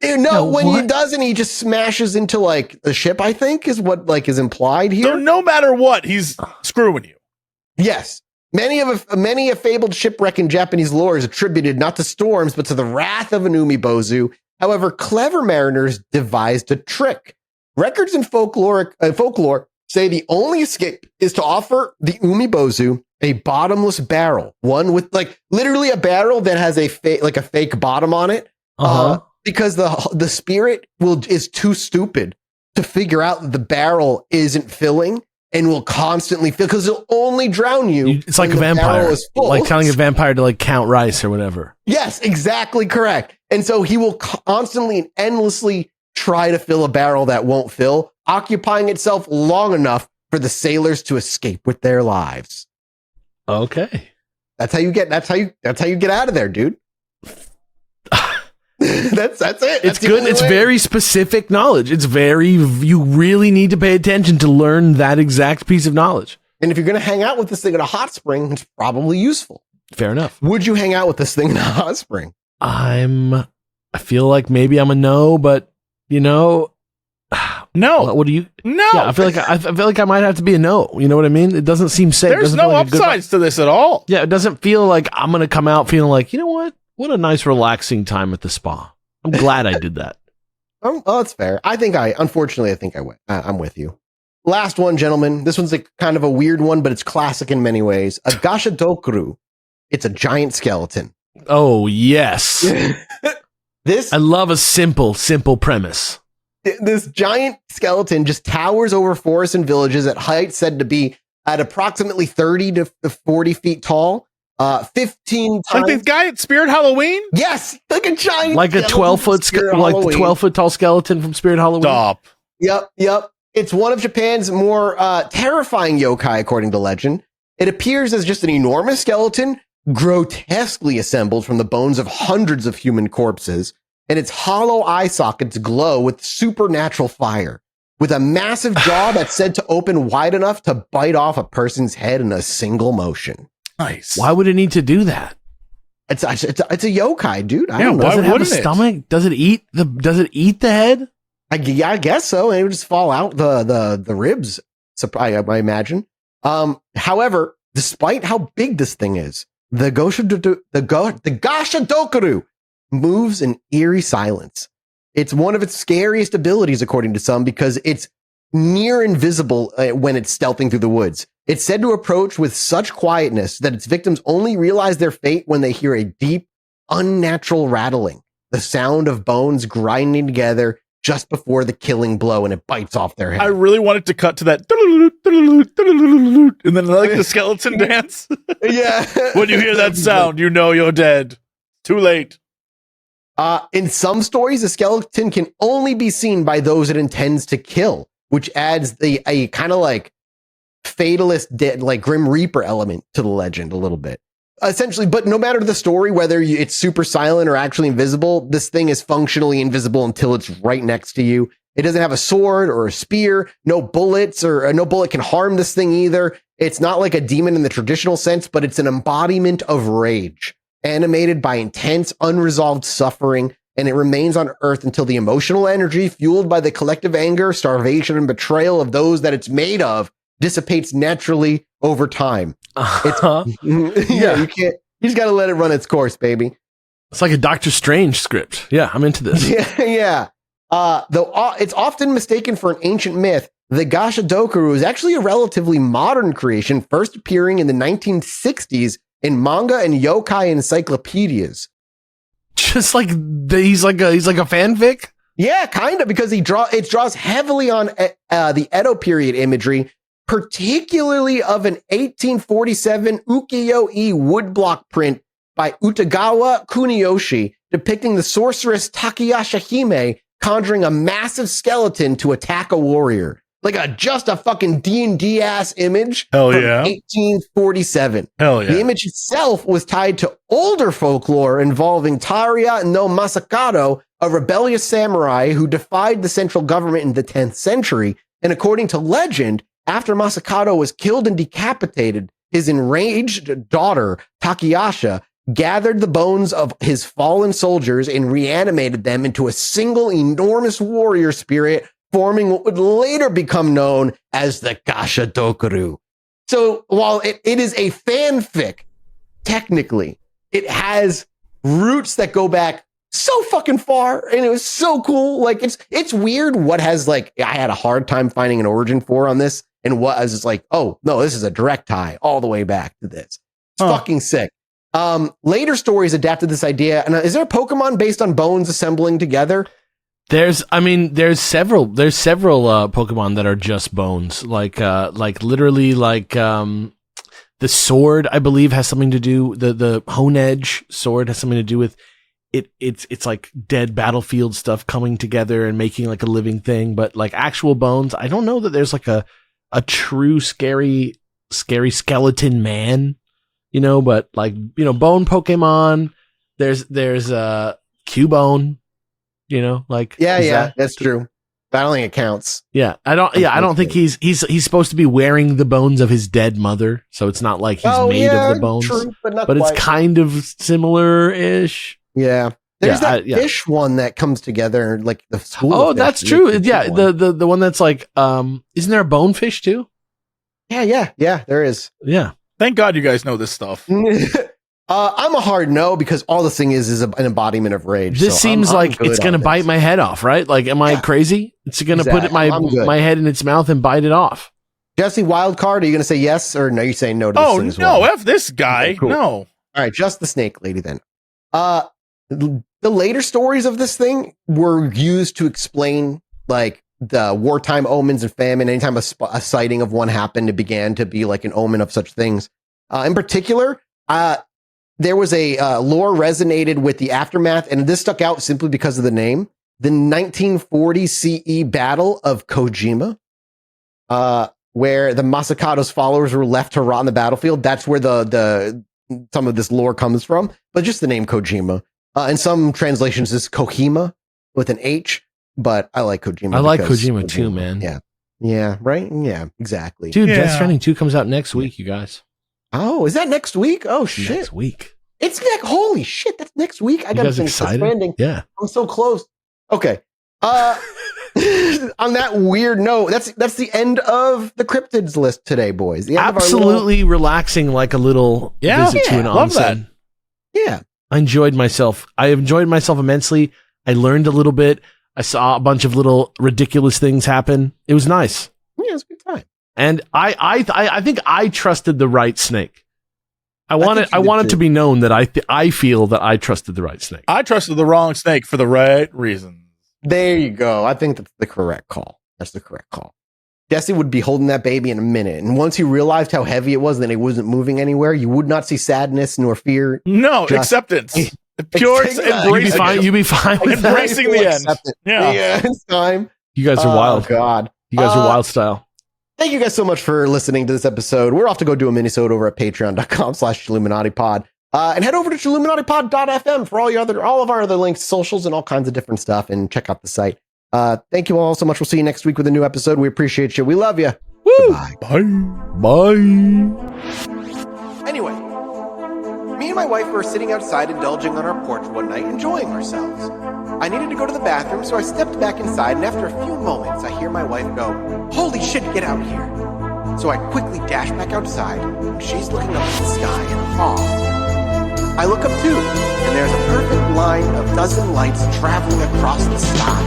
When he doesn't, he just smashes into like the ship, I think is what like is implied here. So no matter what, he's screwing you. Yes. Many a fabled shipwreck in Japanese lore is attributed not to storms, but to the wrath of an Umibozu. However, clever mariners devised a trick. Records in folklore say the only escape is to offer the umibozu a bottomless barrel, one with like literally a barrel that has a fake bottom on it, because the spirit is too stupid to figure out that the barrel isn't filling and will constantly fill because it'll only drown you. It's like a vampire, like telling a vampire to like count rice or whatever. Yes, exactly correct. And so he will constantly and endlessly try to fill a barrel that won't fill, occupying itself long enough for the sailors to escape with their lives. Okay. That's how you get out of there, dude. That's it. It's good. It's very specific knowledge. You really need to pay attention to learn that exact piece of knowledge. And if you're going to hang out with this thing in a hot spring, it's probably useful. Fair enough. Would you hang out with this thing in a hot spring? I feel like maybe I'm a no, but no. What do you? No. Yeah, I feel like I might have to be a no. You know what I mean? It doesn't seem safe. There's no upsides to this at all. Yeah, it doesn't feel like I'm going to come out feeling like, you know what? What a nice relaxing time at the spa. I'm glad I did that. Oh, that's fair. Unfortunately, I think I went. I'm with you. Last one, gentlemen. This one's kind of a weird one, but it's classic in many ways. A Gashadokuro. It's a giant skeleton. Oh, yes. I love a simple premise. This giant skeleton just towers over forests and villages at heights said to be at approximately 30 to 40 feet tall. 15 times. Like the guy at Spirit Halloween? Yes, like a giant, like a 12-foot tall skeleton from Spirit Halloween. Stop. Yep. It's one of Japan's more terrifying yokai, according to legend. It appears as just an enormous skeleton, grotesquely assembled from the bones of hundreds of human corpses, and its hollow eye sockets glow with supernatural fire, with a massive jaw that's said to open wide enough to bite off a person's head in a single motion. Nice. Why would it need to do that? It's a yokai, dude. I don't know. Does it have a stomach? Does it eat the head? I guess so. It would just fall out the ribs. I imagine. However, despite how big this thing is, the Gashadokuro moves in eerie silence. It's one of its scariest abilities, according to some, because it's near invisible when it's stealthing through the woods. It's said to approach with such quietness that its victims only realize their fate when they hear a deep, unnatural rattling, the sound of bones grinding together just before the killing blow, and it bites off their head. I really wanted to cut to that and then like the skeleton dance. Yeah. When you hear that sound, you know you're dead. Too late. In some stories, the skeleton can only be seen by those it intends to kill, which adds a kind of like fatalist, like Grim Reaper element to the legend a little bit. Essentially, but no matter the story, whether it's super silent or actually invisible, this thing is functionally invisible until it's right next to you. It doesn't have a sword or a spear, no bullets, or no bullet can harm this thing either. It's not like a demon in the traditional sense, but it's an embodiment of rage, animated by intense, unresolved suffering, and it remains on Earth until the emotional energy fueled by the collective anger, starvation, and betrayal of those that it's made of dissipates naturally over time. Uh-huh. You just got to let it run its course, baby. It's like a Doctor Strange script. Yeah, I'm into this. Yeah. Though it's often mistaken for an ancient myth, the Gashadokuro is actually a relatively modern creation, first appearing in the 1960s in manga and yokai encyclopedias. Just like he's like a fanfic? Yeah, kind of, because it draws heavily on the Edo period imagery, particularly of an 1847 ukiyo-e woodblock print by Utagawa Kuniyoshi depicting the sorceress Takayasha Hime conjuring a massive skeleton to attack a warrior. Like just a fucking D&D ass image from 1847. Hell yeah. The image itself was tied to older folklore involving Taria no Masakado, a rebellious samurai who defied the central government in the 10th century. And according to legend, after Masakado was killed and decapitated, his enraged daughter, Takayasha, gathered the bones of his fallen soldiers and reanimated them into a single enormous warrior spirit, forming what would later become known as the Gashadokuro. So while it is a fanfic, technically, it has roots that go back so fucking far, and it was so cool. Like it's weird what has like I had a hard time finding an origin for on this, and what I was just like, oh no, this is a direct tie all the way back to this. It's fucking sick. Later stories adapted this idea, and is there a Pokemon based on bones assembling together? There's several Pokemon that are just bones, like literally the sword, I believe, has something to do. The Honedge sword has something to do with it. It's like dead battlefield stuff coming together and making like a living thing. But like actual bones, I don't know that there's like a true scary skeleton man, But like bone Pokemon, there's Cubone, like that's true. I don't think it counts. Yeah, I don't think he's supposed to be wearing the bones of his dead mother, so it's not like he's made of the bones. True, but it's kind of similar-ish. Yeah. There's that fish one that comes together like the school. Oh, that's true. Yeah, the one that's like isn't there a bonefish too? Yeah, there is. Yeah. Thank God you guys know this stuff. I'm a hard no because all this thing is an embodiment of rage. This seems like it's going to bite my head off, right? Like, am I crazy? It's going to put my head in its mouth and bite it off. Jesse, wild card, are you going to say yes or no? You're saying no to this thing as well? No, F this guy. Okay, cool. No. All right, just the snake lady then. The later stories of this thing were used to explain like the wartime omens and famine. Anytime a sighting of one happened, it began to be like an omen of such things. In particular, there was a lore resonated with the aftermath, and this stuck out simply because of the name. The 1940 CE Battle of Kojima, where the Masakato's followers were left to rot on the battlefield. That's where the some of this lore comes from. But just the name Kojima. In some translations, is Kohima with an H. But I like Kojima. I like Kojima too, man. Yeah, right? Yeah, exactly. Dude, Death Stranding 2 comes out next week, you guys. Oh, is that next week? Oh, shit. Next week. It's next. Holy shit, that's next week. I got to finish Death Stranding. Yeah. I'm so close. Okay. On that weird note, that's the end of the cryptids list today, boys. The end Absolutely relaxing, like a little visit to an onsen. Yeah. I enjoyed myself. I enjoyed myself immensely. I learned a little bit. I saw a bunch of little ridiculous things happen. It was nice. Yeah, it was a good time. And I think I trusted the right snake. I want it to be known that I feel that I trusted the right snake. I trusted the wrong snake for the right reasons. There you go. I think that's the correct call. That's the correct call. Jesse would be holding that baby in a minute. And once he realized how heavy it was and it wasn't moving anywhere, you would not see sadness nor fear. No, acceptance. Pure embracing. You'd be fine with embracing the end. Yeah, it's time. You guys are wild. Oh, God. You guys are wild style. Thank you guys so much for listening to this episode. We're off to go do a minisode over at patreon.com/ChilluminatiPod. And head over to ChilluminatiPod.fm for all of our other links, socials, and all kinds of different stuff. And check out the site. Thank you all so much. We'll see you next week with a new episode. We appreciate you. We love you. Woo! Bye. Anyway, me and my wife were sitting outside indulging on our porch one night, enjoying ourselves. I needed to go to the bathroom, so I stepped back inside, and after a few moments, I hear my wife go, "Holy shit, get out here." So I quickly dash back outside, and she's looking up at the sky in awe. I look up too, and there's a perfect line of dozen lights traveling across the sky.